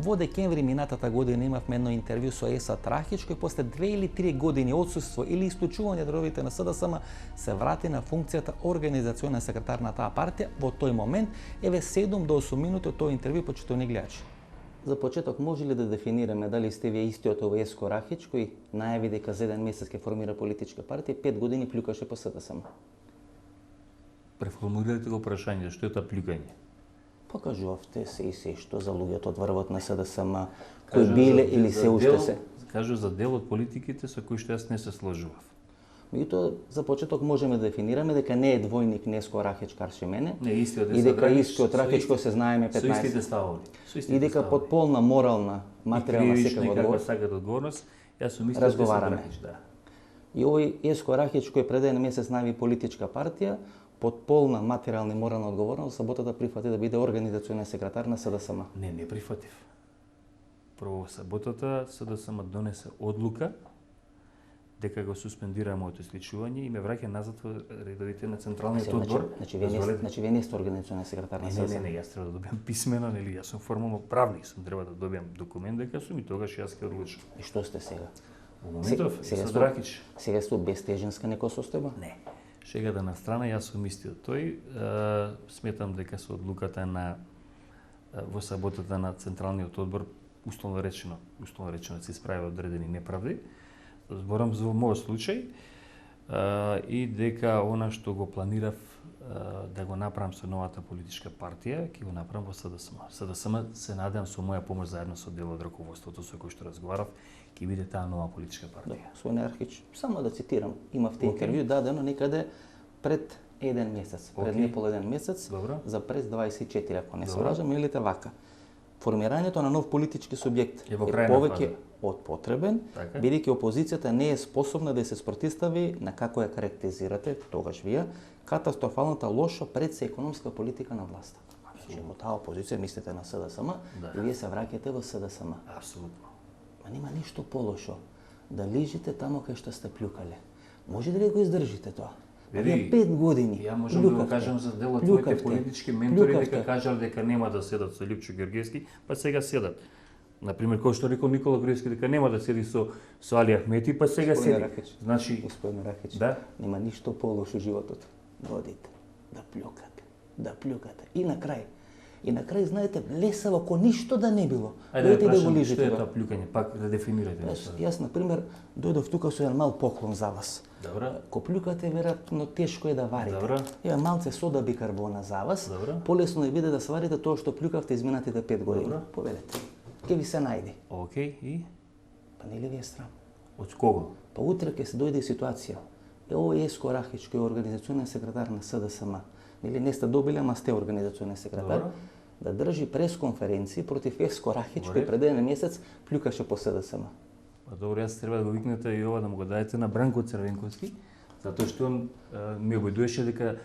Во декември минатата година имавме едно интервју со Еса Трахич, кој после 2 или 3 години отсуство или исклучување од редовите на СДСМ се врати на функцијата организационен секретар на таа партија. Во тој момент, еве 7 до 8 минути од тоа интервју, почитувани гледачи. За почеток, може ли да дефинираме дали сте вие истиот овој Еско Рахич, кој најави дека за 1 месец ќе формира политичка партија, 5 години плюкаше по СДСМ? Преформулирате го прашање, што е тоа плюкање? Покажувавте се и се што за луѓето од врвот на СДСМ, кои биле или се уште се. Кажу за дел од политиките со кои што јас не се сложував. Меѓутоа, за почеток можеме да дефинираме дека не е двојник Неско Рахич Каршемене, не, и дека истиот Рахич кој се знаеме 15. Со истите ставови. И дека под полна морална, материјална секава одговорност. Сакат одговорност, јас сум истиот разговараме. Рахич, да. И овој Еско Рахич кој пред 1 месец најави политичка партија, под полна материјална и морална одговорност, саботата прифати да биде организационен секретар на СДСМ. Не prihvatив. Прво саботата СДСМ донесе одлука дека го суспендира моето изличување и ме враќа назад во редовите на Централниот Значи, одбор. значи вие не сте организационен секретар на СДСМ. Не, јас треба да добијам писмено, нели, јас сум формално правник, сум треба да добијам документ дека сум и тогаш јас ќе одлучам. И што сте сега? Во моментов, сега со Дракич. Сега сте безтежинска некоја состојба? Не. Шегата на страна, јас сум истиот тој. Сметам дека со одлуката на во саботата на Централниот одбор условно речено се исправува одредени неправди. Зборам за мојот случај и дека она што го планирав да го направам со новата политичка партија, ќе го направам во СДСМ. СДСМ се надевам со моја помош заедно со дел од раководството со кој што разговарав, ќе биде таа нова политичка партија. Господин Архич, само да цитирам, имавте интервју дадено некаде пред еден месец, пред непол еден месец, за прес 24, ако не се лажам, велите вака. Формирањето на нов политички субјект е повеќе од потребен, бидејќи опозицијата не е способна да се спротивстави на како ја карактеризирате тогаш вие катастрофалната лоша предсеекономска политика на власта. Значи, во таа опозиција мислите на СДСМ и вие се враќате во СДСМ. Апсолутно. Ма нема ништо полошо да лижите тамо кај што сте плюкале. Може да го издржите тоа? Вие 5 години. Ја можам да го кажам за дел од твоите политички ментори дека кажале дека нема да седат со Липчо Георгиевски, па сега седат. Например, кој што рекол Никола Груевски дека нема да седи со Али Ахмети, па сега седи. Значи, господин Ракич, нема ништо полошо животот. Водите да плюкате. И на крај, знаете, лесава ко ништо да не било. Ајде да го лижите. Што е тоа плюкање? Пак да дефинирате. Јас, например, дојдов тука со еден мал поклон за вас. Добро. Ко плюкате, веројатно тешко е да варите. Добро. Ева малце сода бикарбона за вас. Добро. Полесно е биде да сварите тоа што плюкавте изминатите 5 години. Добро. Поведете. Ке ви се најде. Океј, и? Па нели ви е срам? Од кого? Па утре ќе се дојде ситуација. Ово Еско Рахич, кој е организационен секретар на СДСМ, нели не сте добили, ама сте организационен секретар, да држи пресконференција против Еско Рахич, кој пред еден месец плюкаше по СДСМ. Па добро, јас треба да го викнете и ова да му го дадете на Бранко Црвенковски, затоа што он ми обидуваше дека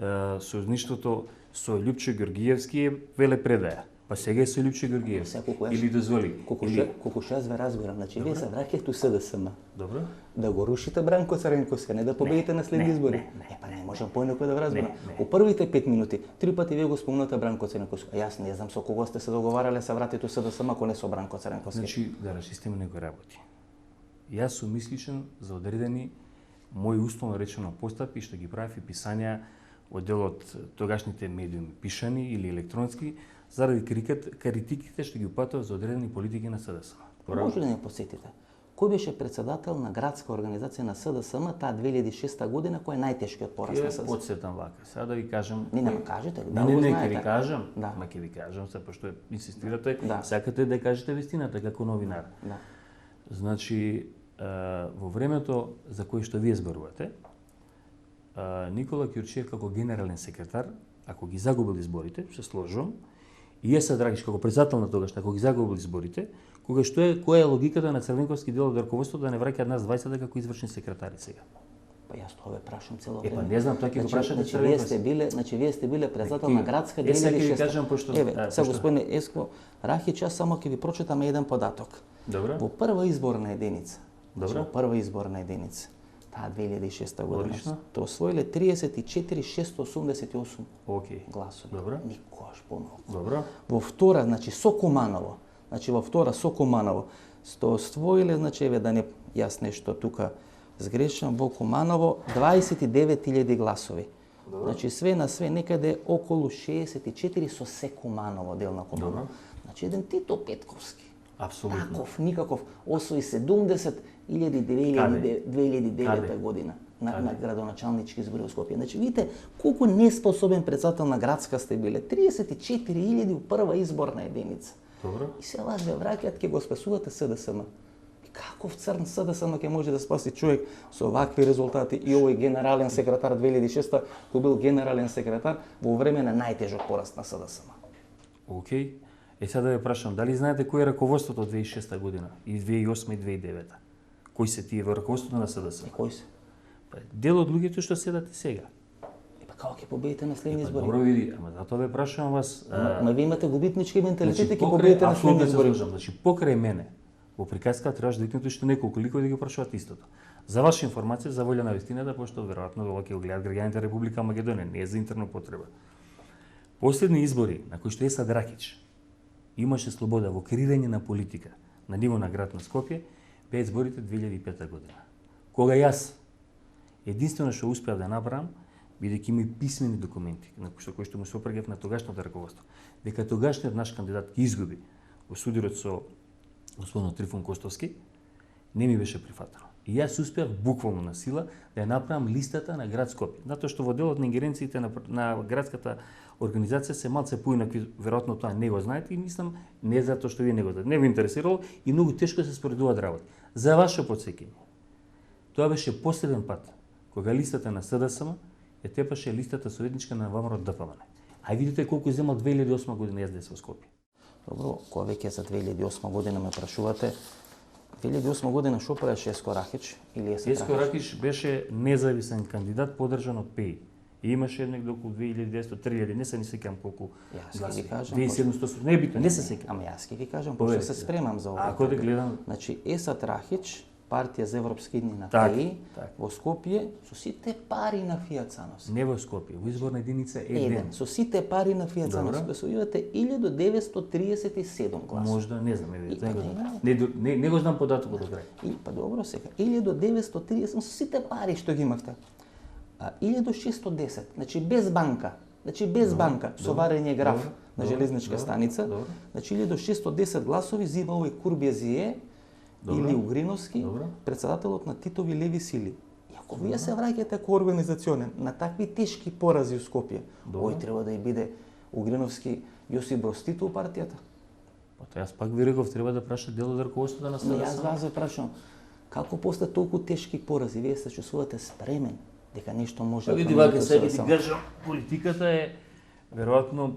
сојузништвото со Лјупчо Георгиевски е велепредаја. Па сега е со Лјупчо Георгиевски. Или дозволи. Колку шест ве разбирам, значи вие се враќате у СДСМ. Добро. Да го рушите Бранко Црвенковски, не да победите на следни избори. Па не можам поинакво да ве разбирам. У првите 5 минути 3 пати вие го спомнате Бранко Црвенковски. А јас не знам со кого сте се договарале се вратите у СДСМ, ако не со Бранко Црвенковски. Значи, да расчистиме некои работи. Јас сум мисличен за одредени мои условно речено постапи што ги правев и писања од дел од тогашните медиуми, пишани или електронски, заради критиките што ги упатував за одредени политики на СДСМ. Може ли да не посетите? Кој беше председател на градска организација на СДСМ таа 2006 година, кој е најтешкиот пораз на СДСМ? Подсетам вака. Сега да ви кажам. Не, нема кажете. Не, ќе ви кажам. Ма ќе ви кажам, се пошто инсистирате, сакате да кажете вистината како новинар. Значи, во времето за кое што вие зборувате, Никола Ќурчиев како генерален секретар, ако ги загубил изборите, се сложувам, и Еса Драгич како председател на тогаш, ако ги загубил изборите, која е логиката на Црвенковски дел од раководството да не враќаат нас 20 како извршни секретари сега? Па јас тоа ве прашам цело време. Па не знам, тоа ќе го прашате Црвенковски. Значи вие сте биле председател на градска 2006. Еве, сега господине Еско Рахич, јас само ќе ви прочитам еден податок. Добро. Во прва изборна единица. Во прва изборна единица. Таа 2006 година. Тоа освоиле 34.688 гласови. Добро. Никогаш помалку. Добро. Во втора, значи со Куманово. Значи во втора со Куманово сто освоиле, значи еве да не јас нешто тука сгрешам, во Куманово 29.000 гласови. Добро. Значи све на све некаде околу 64 со се Куманово дел на Куманово. Добро. Значи еден Тито Петковски. Апсолутно. Таков, никаков, освои 2009 година на градоначалнички избори во Скопје. Значи, видите, колку неспособен председател на градска сте биле. 34.000 у прва изборна единица. Добро. И се вас ве враќаат, ќе го спасувате СДСМ. Каков црн СДСМ ќе може да спаси човек со вакви резултати и овој генерален секретар 2006 кој бил генерален секретар во време на најтежок пораст на СДСМ. Океј. Сега да ве прашам, дали знаете кој е раководството од 2006 година и 2008 и 2009? Кои се тие во раководството на СДСМ? Кои се? Дел од луѓето што седате сега. Па како ќе победите на следни избори? Добро види, ама затоа ве прашувам вас. Ма вие имате губитнички менталитет и ќе победите на следни избори. Значи покрај мене, Во приказка требаше да икнете уште неколку ликови да ги прашуваат истото. За ваша информација, за волја на вистината, пошто веројатно ова ќе го гледаат граѓаните Република Македонија, не е за интерна употреба. Последни избори на кои што Есад Рахич имаше слобода во креирање на политика на ниво на град на Скопје, беа изборите 2005 година. Кога јас единствено што успеав да направам, бидејќи има и писмени документи на кои што му се опрегав на тогашното раководство, дека тогашниот наш кандидат ќе изгуби во судирот со господин Трифон Костовски, не ми беше прифатено. И јас успеав буквално на сила да ја направам листата на град Скопје. Затоа што во делот на ингеренциите на градската организација се малце поинакви, веројатно тоа не го знаете и мислам не затоа што вие не го знаете. Не ви интересирало и многу тешко се споредуваат работи. За ваше потсеќање, тоа беше последен пат кога листата на СДСМ ја тепаше листата советничка на ВМРО ДПМН. А видите колку земал 2008 година СДС во Скопје. Добро, кога веќе за 2008 година ме прашувате, 2008 година шо правеше Еско Рахич или Еско Рахич беше независен кандидат подржан од ПЕИ. И имаше еднек до околу 2200-3000, не се сеќам колку гласи. 2700, не е битно, не се сеќам. Ама јас ќе ви кажам, пошто се спремам за ова. Ако да гледам, значи Есад Рахич, партија за европски идни на ПЕИ, во Скопје со сите пари на Фијат Санос. Не во Скопје, во изборна единица еден. Со сите пари на Фијат Санос гласувате 1937 гласа. Можда, не знам, не го знам податокот до крај. Па добро сега, 1930 со сите пари што ги имавте. 1610, значи без банка, со варење граф на железничка станица, значи 1610 гласови зима овој Курбезие или Угриновски, председателот на Титови леви сили. И ако вие се враќате ко организационен на такви тешки порази у Скопје, ој треба да и биде Угриновски Јосип Броз Тито у партијата. Па тоа јас пак ви реков, треба да праша дел од раководството на СДСМ. Јас вас прашам, како после толку тешки порази вие се чувствувате спремен дека нешто може да вака сега ти кажам, политиката е веројатно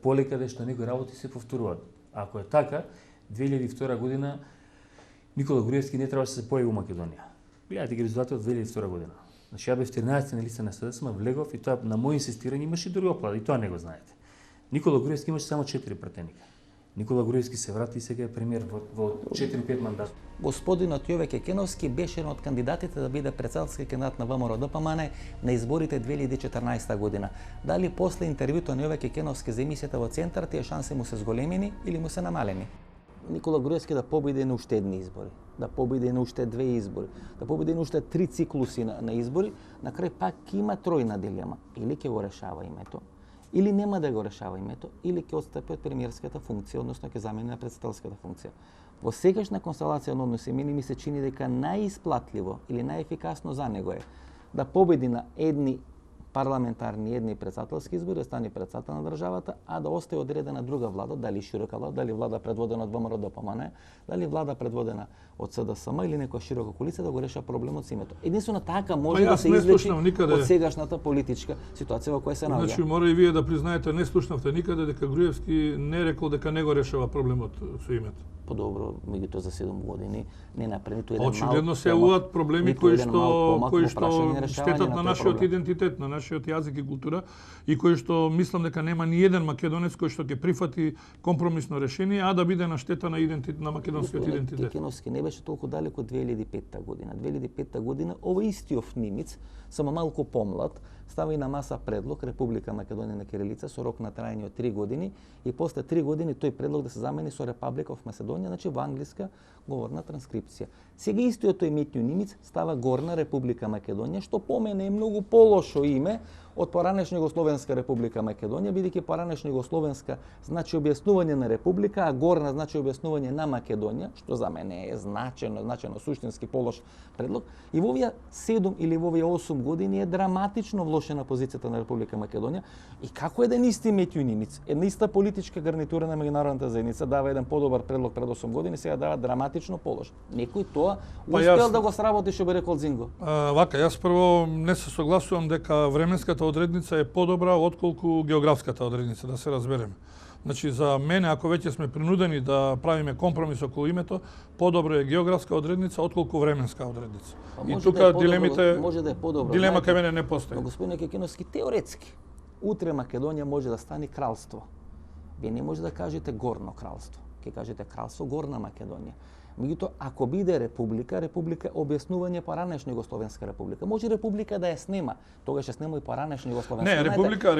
полека де што некои работи се повторуваат. Ако е така, 2002 година Никола Груевски не требаше да се појави у Македонија. Гледате ги резултати од 2002 година. Значи ја бев 13 на листа на СДСМ, влегов и тоа на мој инсистирање имаше и други оплади, и тоа не го знаете. Никола Груевски имаше само 4 пратеника. Никола Груевски се врати и сега е премиер во 4-5 мандат. Господинот Јове Кекеновски беше еден од кандидатите да биде председателски кандидат на ВМРО ДПМН на изборите 2014 година. Дали после интервјуто на Јове Кекеновски за емисијата во Центар тие шанси му се зголемени или му се намалени? Никола Груевски да победи на уште едни избори, да победи на уште 2 избори, да победи на уште 3 циклуси на избори, на крај пак има тројна дилема. Или ќе го решава името, или нема да го решава името, или ќе отстапи од премиерската функција, односно ќе замени на председателската функција. Во сегашна констелација на односи ми се чини дека најисплатливо или најефикасно за него е да победи на едни парламентарни, едни председателски избори, да стане председател на државата, а да остане одредена друга влада, дали широка влада, дали влада предводена од ВМРО ДПМН, дали влада предводена од СДСМ или некоја широка коалиција да го реша проблемот со името. Единствено така може да се излечи од сегашната политичка ситуација во која се наоѓа. Значи мора и вие да признаете, не слушнавте никаде дека Груевски не рекол дека не го решава проблемот со името. Подобро, меѓутоа за 7 години не направи ниту еден мал. Очигледно се јавуваат проблеми кои што штетат на нашиот идентитет, на нашиот јазик и култура и кои што мислам дека нема ни еден македонец кој што ќе прифати компромисно решение, а да биде на штета на македонскиот идентитет. Кекеновски не беше толку далеко 2005 година. 2005 година овој истиот Нимиц, само малку помлад, стави на маса предлог Република Македонија на кирилица со рок на трајање од 3 години и после 3 години тој предлог да се замени со Republic of Macedonia, значи во англиска говорна транскрипција. Сега истиот тој Митју Нимиц става Горна Република Македонија, што по мене е многу полошо име од поранешна Југословенска Република Македонија, бидејќи поранешна Југословенска значи објаснување на република, а Горна значи објаснување на Македонија, што за мене е значено суштински полош предлог. И во овие 7 или во овие 8 години е драматично влошена позицијата на Република Македонија и како еден исти Митју Нимиц, една иста политичка гарнитура на меѓународната заедница дава еден подобар предлог пред 8 години, сега дава драматично полош. Некој тоа успел да го сработи, што би рекол Зинго. Вака, јас прво не се согласувам дека временската одредница е подобра отколку географската одредница, да се разбереме. Значи, за мене, ако веќе сме принудени да правиме компромис околу името, подобро е географска одредница отколку временска одредница. И тука дилемите, дилема кај мене не постои. Но господин Кекеновски, теоретски, утре Македонија може да стане кралство. Вие не може да кажете Горно кралство, ќе кажете кралство Горна Македонија. Меѓутоа, ако биде република, република е објаснување поранешна Југословенска република. Може република да ја снема, тогаш ќе снема и поранешна Југословенска. Не, република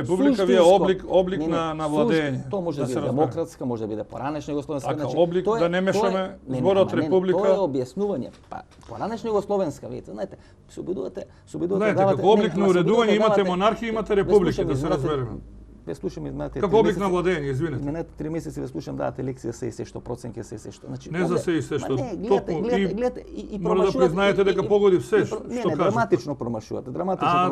ви е облик на владење. Тоа може да биде демократска, може да биде поранешна Југословенска. Така, облик да не мешаме зборот република. Тоа е објаснување. Па поранешна Југословенска, видите, знаете, се обидувате знаете, како облик на уредување имате монархија, имате република, да се разбереме. Ве слушам изминатите. Како облик на владење, извинете. Минатите 3 месеци ве слушам давате лекција се и се што проценки се и се што. Значи не за се и се што. Гледате и мора да признаете дека погоди се што кажете. Не, драматично промашувате, драматично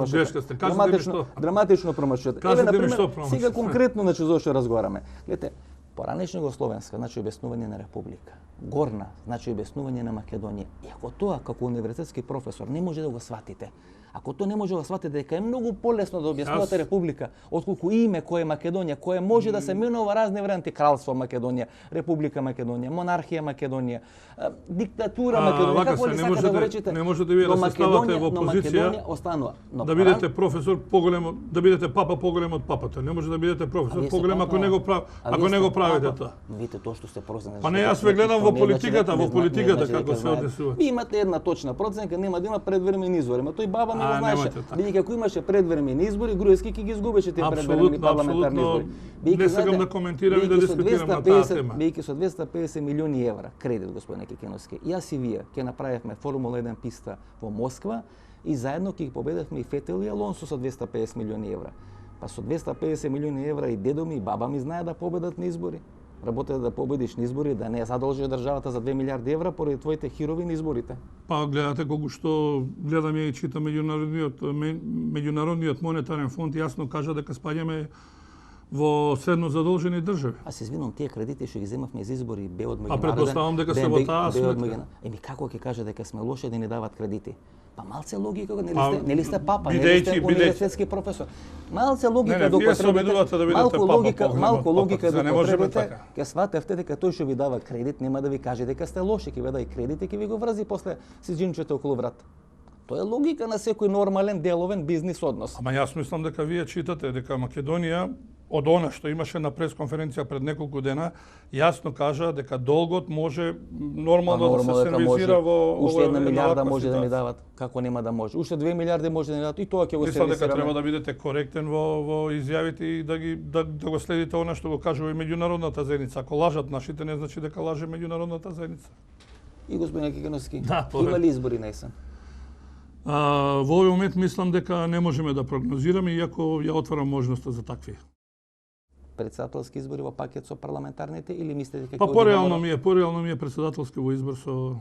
промашувате. Еве на пример, сега конкретно значи зошто разговараме. Гледате, поранешна Југословенска значи објаснување на република. Горна значи објаснување на Македонија. И ако тоа како универзитетски професор не може да го сватите, ако тоа не може да сватите дека е многу полесно да објаснувате република, отколку име кое е Македонија, кое може да се менува разни варианти, кралство Македонија, република Македонија, монархија Македонија, диктатура Македонија, како ли сакате да го речете? Не можете вие да се ставате во позиција да бидете професор поголем, да бидете папа поголем од папата. Не може да бидете професор поголем ако не го правите тоа. Видите тоа што сте професор. Па не, јас ве гледам во политиката како се однесува. Ви имате една точна проценка, нема да има предвремени избори, ма тој баба не го знаеше. Бидејќи ако имаше предвремени избори, Груевски ќе ги изгубеше тие предвремени парламентарни избори. Не сакам да коментирам и да дискутирам на таа тема. Бидејќи со 250 милиони евра кредит, господине Кекеновски, јас и вие ќе направивме Формула 1 писта во Москва и заедно ќе ги победевме и Фетел и Алонсо со 250 милиони евра. Па со 250 милиони евра и дедо ми и баба ми знае да победат на избори. Работете да победиш на избори, да не задолжиш државата за 2 милиарди евра поради твоите хирови на изборите. Па гледате колку што гледаме и читам меѓународниот монетарен фонд јасно кажа дека спаѓаме во средно задолжени држави. Аз се извинувам, тие кредити што ги земавме за избори бе од меѓународен. А претпоставам дека се во таа сметка. Еми како ќе каже дека сме лоши да ни дават кредити? Па малце логика, нели сте папа, нели сте универзитетски професор. Малце логика да употребите. Малку логика да употребите. Ќе сватевте дека тој што ви дава кредит нема да ви каже дека сте лоши, ќе ви даде кредит и ќе ви го врзи после си джинчето околу врат. Тоа е логика на секој нормален деловен бизнис однос. Ама јас мислам дека вие читате дека Македонија од она што имаше на пресконференција пред неколку дена, јасно кажа дека долгот може нормално да се сервизира во уште 1 милиарда може да ни дават, како нема да може. Уште 2 милиарди може да ни дадат и тоа ќе го сервизираме. Мислам дека треба да бидете коректен во изјавите и да го следите она што го кажува и меѓународната заедница. Ако лажат нашите, не значи дека лаже меѓународната заедница. И господин Кекеновски, има ли избори на есен? Во овој момент мислам дека не можеме да прогнозираме, иако ја отварам можноста за такви. Председателски избори во пакет со парламентарните или мислите дека пореално ми е председателски во избор со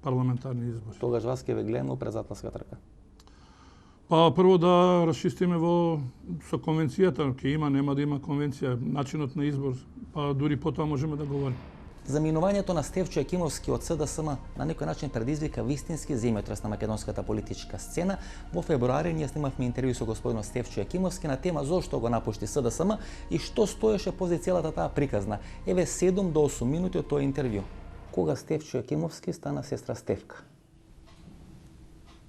парламентарни избори. Тогаш вас ќе ве гледаме во председателска трка. Па прво да расчистиме со конвенцијата, ќе има, нема да има конвенција, начинот на избор, па дури потоа можеме да говориме. Заминувањето на Стефчо Јакимовски од СДСМ на некој начин предизвика вистински земјотрес на македонската политичка сцена. Во февруари ние снимавме интервју со господинот Стефчо Јакимовски на тема зошто го напушти СДСМ и што стоеше пози целата таа приказна. Еве 7 до 8 минути од тоа интервју. Кога Стефчо Јакимовски стана сестра Стефка?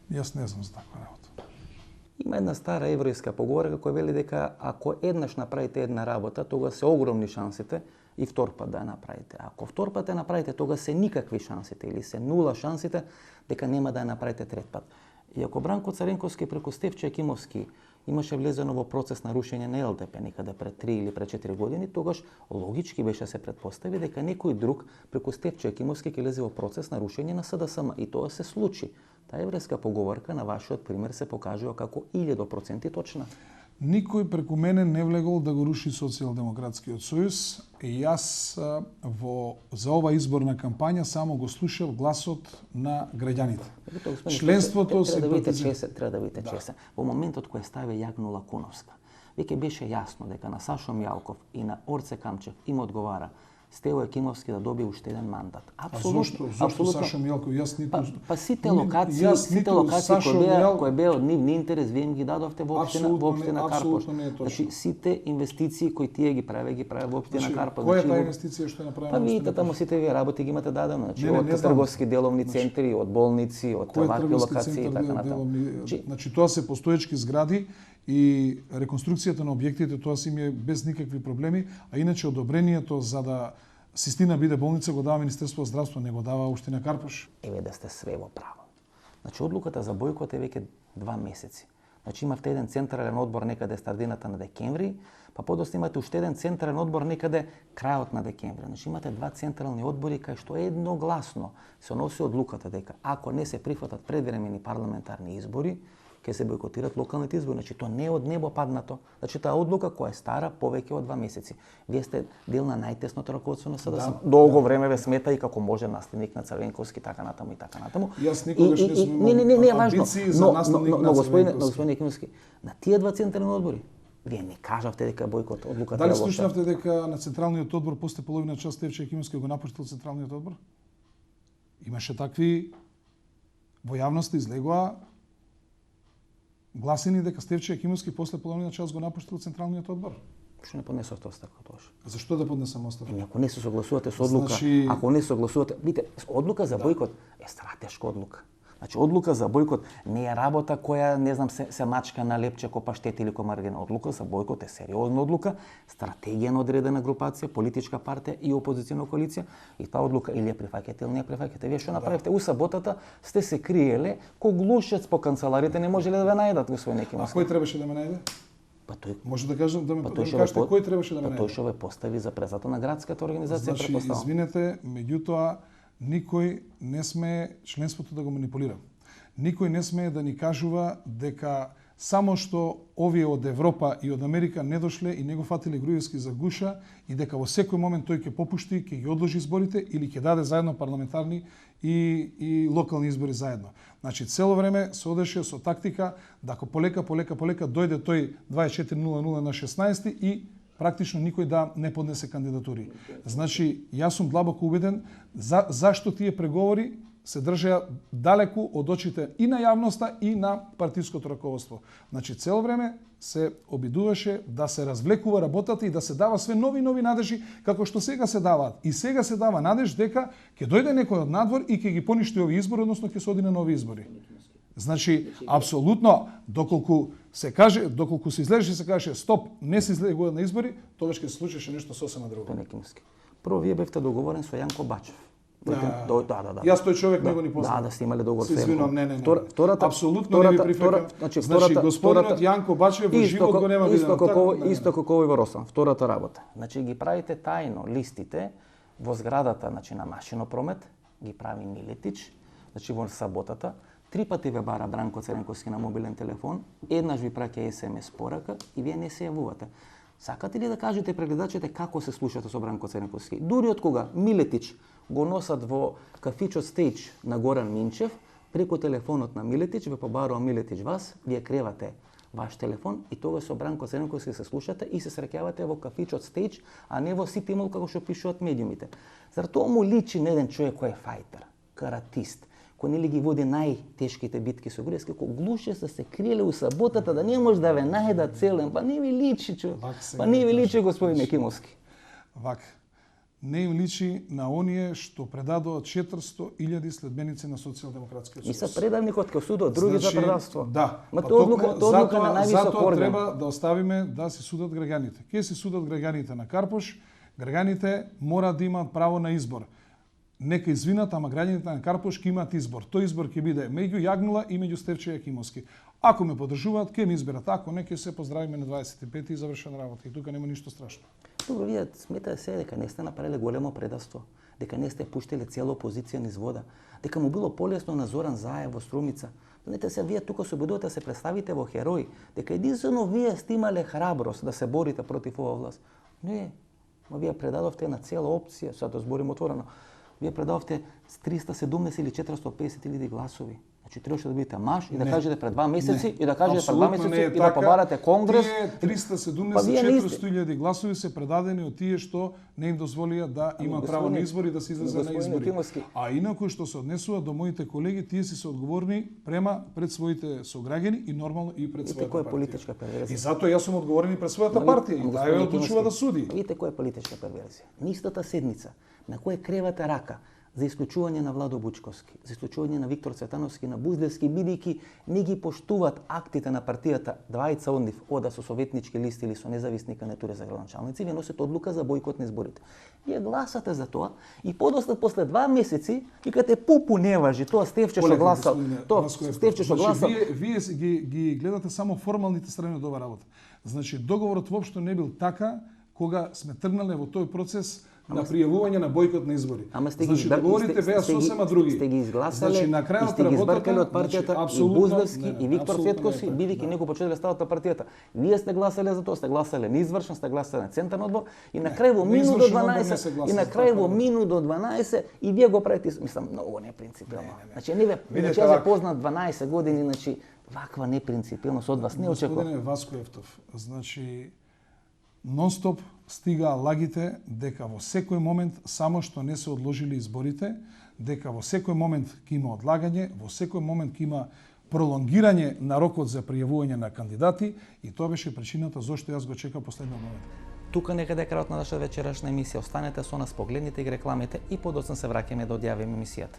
Јас не знам за таква работа. Има една стара еврејска поговорка која вели дека ако еднаш направите една работа, тогаш се огромни шансите и втор пат да ја направите. Ако втор пат ја направите, тогаш се никакви шансите или се нула шансите дека нема да ја направите трет пат. И ако Бранко Царенковски преку Стефчо Јакимовски имаше влезено во процес на рушење на ЛДП некаде пред 3 или пред 4 години, тогаш логички беше се предпостави дека некој друг преку Стефчо Јакимовски ќе лезе во процес на рушење на СДСМ и тоа се случи. Таа еврејска поговорка на вашиот пример се покажува како 1000% точна. Никој преку мене не влегол да го руши Социјалдемократскиот сојуз и јас за ова изборна кампања само го слушав гласот на граѓаните. Членството треба да видите чесен. Во моментот кој стави Јагнула Куновска, веќе беше јасно дека на Сашо Мјалков и на Орце Камчев им одговара Стево Јакимовски да добие уште еден мандат. Апсолутно. Зошто Сашо Мјалков? Јас ниту... Па сите локации кои беа од нивни интерес, вие им ги дадовте во општина Карпош. Значи сите инвестиции кои тие ги праве во општина Карпош. Која е таа инвестиција што е направена? Па видите таму сите вие работи ги имате дадено, значи од трговски деловни центри, од болници, од вакви локации и така натаму. Значи тоа се постоечки згради и реконструкцијата на објектите тоа си ми е без никакви проблеми, а иначе одобрението за да Систина биде болница го дава Министерство за здравство, не го дава Општина Карпош. Еве да сте све во право. Значи одлуката за бојкот е веќе 2 месеци. Значи имавте еден централен одбор некаде средината на декември, па подоста имате уште еден централен одбор некаде крајот на декември. Значи имате 2 централни одбори кај што едногласно се носи одлуката дека ако не се прифатат предвремени парламентарни избори, ќе се бојкотират локалните избори. Значи тоа не е од небо паднато. Значи таа одлука која е стара повеќе од 2 месеци. Вие сте дел на најтесното раководство на СДСМ. Долго време ве смета и како може наследник на Црвенковски, така натаму и така натаму. Јас никогаш не сум имал амбиции за наследник на Црвенковски. Господин Екимовски, на тие 2 централни одбори, вие не кажавте дека бојкот одлуката Дали слушнавте дека на Централниот одбор после половина час Стефче Екимовски го напуштил Централниот одбор? Имаше такви во јавноста излегоа гласини дека Стефче Екимовски после половина час го напуштил Централниот одбор. Што не поднесовте оставка тогаш? Зашто да поднесам оставка? Ако не се согласувате со одлука, ако не се согласувате, видите, одлука за бојкот е стратешка одлука. Значи одлука за бојкот не е работа која не знам се мачка на лепче ко паштет или ко маргарина. Одлука за бојкот е сериозна одлука, стратегија на одредена групација, политичка партија и опозициона коалиција и таа одлука или ја прифаќате или не ја прифаќате. Вие што направивте у саботата сте се криеле ко глушец по канцеларите, не можеле да ве најдат господин Екимовски. А кој требаше да ме најде? Па тој може да кажам да ме кажете кој требаше да ме најде? Тој што ве постави за председател на градската организација, значи, претпоставам. Извинете, меѓутоа никој не смее членството да го манипулира. Никој не смее да ни кажува дека само што овие од Европа и од Америка не дошле и не го фатиле Груевски за гуша и дека во секој момент тој ќе попушти, ќе ги одложи изборите или ќе даде заедно парламентарни и локални избори заедно. Значи цело време се одеше со тактика да ако полека дојде тој 24:00 на 16 и практично никој да не поднесе кандидатури. Значи јас сум длабоко убеден зашто тие преговори се држеа далеку од очите и на јавноста и на партиското раководство. Значи цело време се обидуваше да се развлекува работата и да се дава све нови надежи како што сега се даваат. И сега се дава надеж дека ќе дојде некој од надвор и ќе ги поништи овие избори, односно ќе се оди на нови избори. Значи апсолутно доколку се излезеше и се каже стоп, не се излегува на избори, тогаш ќе се случеше нешто сосема друго. Прво вие бевте договорен со Јанко Бачев. Да. Јас тој човек не го ни познав. Да сте имале договор со Јанко. Не. Апсолутно не ви прифаќам. Значи господинот Јанко Бачев во живот го нема видено. Исто како овој во Росам. Втората работа. Значи ги правите тајно листите во зградата, значи на Машинопромет, ги прави Милетич, значи во саботата, 3 пати ве бара Бранко Црвенковски на мобилен телефон, еднаш ви праќа SMS порака и вие не се јавувате. Сакате ли да кажете прегледачите како се слушате со Бранко Црвенковски? Дури од кога Милетич го носат во кафичот Стејч на Горан Минчев, преку телефонот на Милетич, ве побарува Милетич вас, вие кревате ваш телефон и тогаш со Бранко Црвенковски се слушате и се среќавате во кафичот Стејч, а не во Сити Мол како што пишуваат медиумите. Зар тоа му личи на еден човек кој е фајтер, каратист, кој нели ги води најтешките битки со Груевски, кој глуше се криеле у саботата да не може да ве најдат целен, па не ви личи, па не ви личи господин Екимовски. Не им личи на оние што предадоа 400.000 следбеници на Социјалдемократскиот сојуз. И се предавникот кај судот, други за предавство. Да. Тоа одлука на највисок орган. Треба да оставиме да се судат граѓаните. Ке се судат граѓаните на Карпош, граѓаните мора да имаат право на избор. Нека извинат, ама граѓаните на Карпош ќе имаат избор. Тој избор ќе биде меѓу Јагнула и меѓу Стефче Јакимовски. Ако ме поддржуваат, ќе ме изберат. Ако не, ќе се поздравиме на 25 и завршена работа. И тука нема ништо страшно. Добро, вие сметате се дека не сте направиле големо предавство, дека не сте пуштиле цела опозиција низ вода, дека му било полесно на Зоран Заев во Струмица. Знаете се, вие тука се обидувате да се представите во херои, дека единствено вие сте имале храброст да се борите против ова власт. Не, но вие предадовте на цела опција, сега да зборим отворено, вие предадовте 370 или 450.000 гласови. Значи требаше да бидете маж и да кажете пред 2 месеци и да кажете пред 2 месеци и да побарате конгрес. Тие 370-400.000 гласови се предадени од тие што не им дозволија да имаат право на избори и да се излезе на избори. А инаку што се однесува до моите колеги, тие си се одговорни пред своите сограѓани и нормално и пред својата партија. Која политичка перверзија? И затоа јас сум одговорен и пред својата партија и таа одлучува да суди. Видите која политичка перверзија? Нистата седница на која кревате рака за исклучување на Владо Бучковски, за исклучување на Виктор Цветановски, на Бузлевски, бидејќи не ги поштуваат актите на партијата, двајца од нив ода со советнички листи или со независни кандидатури за градоначалници, вие носите одлука за бојкот на изборите. Вие гласате за тоа и подоста после 2 месеци викате пупу не важи, тоа Стефче што гласал, тоа Стефче што гласал. Вие ги гледате само формалните страни од ова работа. Значи договорот воопшто не бил така кога сме тргнале во тој процес на пријавување на бојкот на избори. Ама сте ги договорите беа сосема други. Сте ги изгласале, значи, на крајот и сте ги избркале од партијата значи, и Бузлевски и Виктор Цветковски, бидејќи некои почеле да стават на партијата. Вие сте гласале за тоа, сте гласале неизвршен, сте гласале на центарен одбор и на крај во минут до 12 и на крај во минут до 12 и вие го правите, мислам, многу непринципилно. Значи не ве, значи јас ве познат 12 години, значи ваква непринципилност од вас не очекувам. Господине Васко Ефтов, значи нон-стоп стигаа лагите дека во секој момент, само што не се одложили изборите, дека во секој момент ќе има одлагање, во секој момент ќе има пролонгирање на рокот за пријавување на кандидати и тоа беше причината зошто јас го чекав последниот момент. Тука некаде е крајот на нашата вечерашна емисија. Останете со нас, погледнете ги рекламите и подоцна се враќаме да одјавиме емисијата.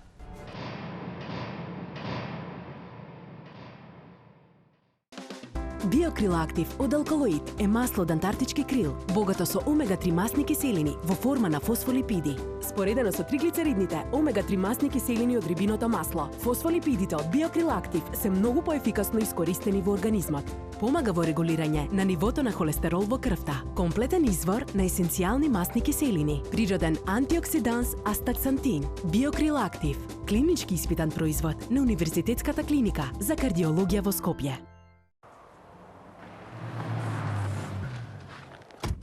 Биокрил Актив од Алкалоид е масло од антарктички крил, богато со омега-3 масни киселини во форма на фосфолипиди. Споредено со триглицеридните, омега-3 масни киселини од рибиното масло, фосфолипидите од Биокрил Актив се многу поефикасно искористени во организмот. Помага во регулирање на нивото на холестерол во крвта, комплетен извор на есенцијални масни киселини, природен антиоксиданс астаксантин. Биокрил Актив, клинички испитан производ на Универзитетската клиника за кардиологија во Скопје.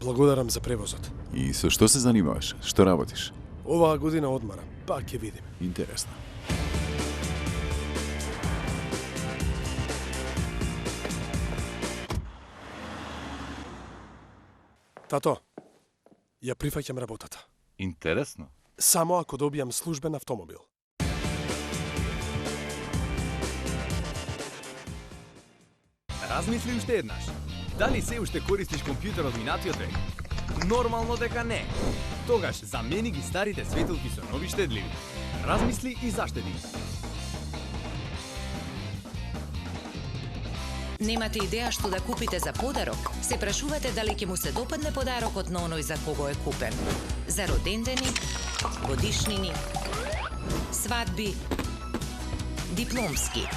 Благодарам за превозот. И со што се занимаваш? Што работиш? Оваа година одмарам, па ќе видим. Интересно. Тато, ја прифаќам работата. Интересно. Само ако добијам службен автомобил. Размисли уште еднаш. Дали се уште користиш компјутер од минатиот век? Нормално дека не. Тогаш замени ги старите светилки со нови штедливи. Размисли и заштеди. Немате идеја што да купите за подарок? Се прашувате дали ќе му се допадне подарокот на оној за кого е купен. За родендени, годишнини, свадби, дипломски.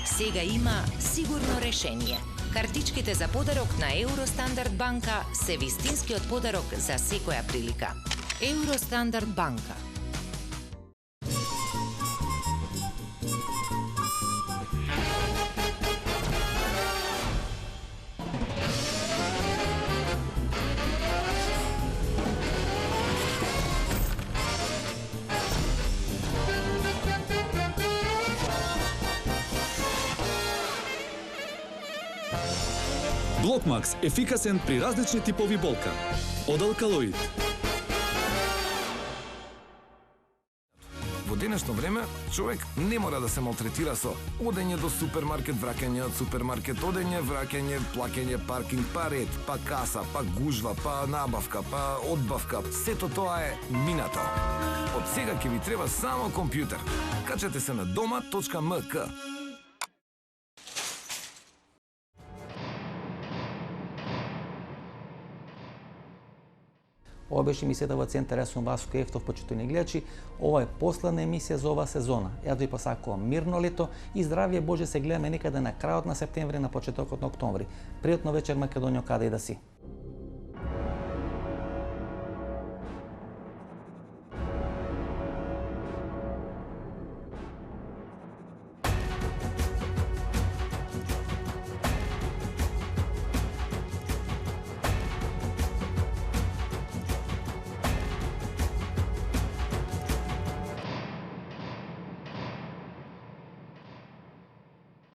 Сега има сигурно решение. Картичките за подарок на Евростандард банка се вистинскиот подарок за секоја прилика. Евростандард банка. Блокмакс – ефикасен при различни типови болка. Од Алкалоид. Во денешно време, човек не мора да се малтретира со одење до супермаркет, враќање од супермаркет, одење, враќање, плаќање, паркинг, па ред, па каса, па гужва, па набавка, па одбавка. Сето тоа е минато. Од сега ќе ви треба само компјутер. Качете се на doma.mk. Ова беше емисијата во Центар. Јас сум Васко Ефтов, почитувани гледачи. Ова е последна емисија за оваа сезона. Јас ви посакувам мирно лето и здравје Боже, се гледаме некаде на крајот на септември, на почетокот на октомври. Пријатно вечер, Македонија, каде и да си.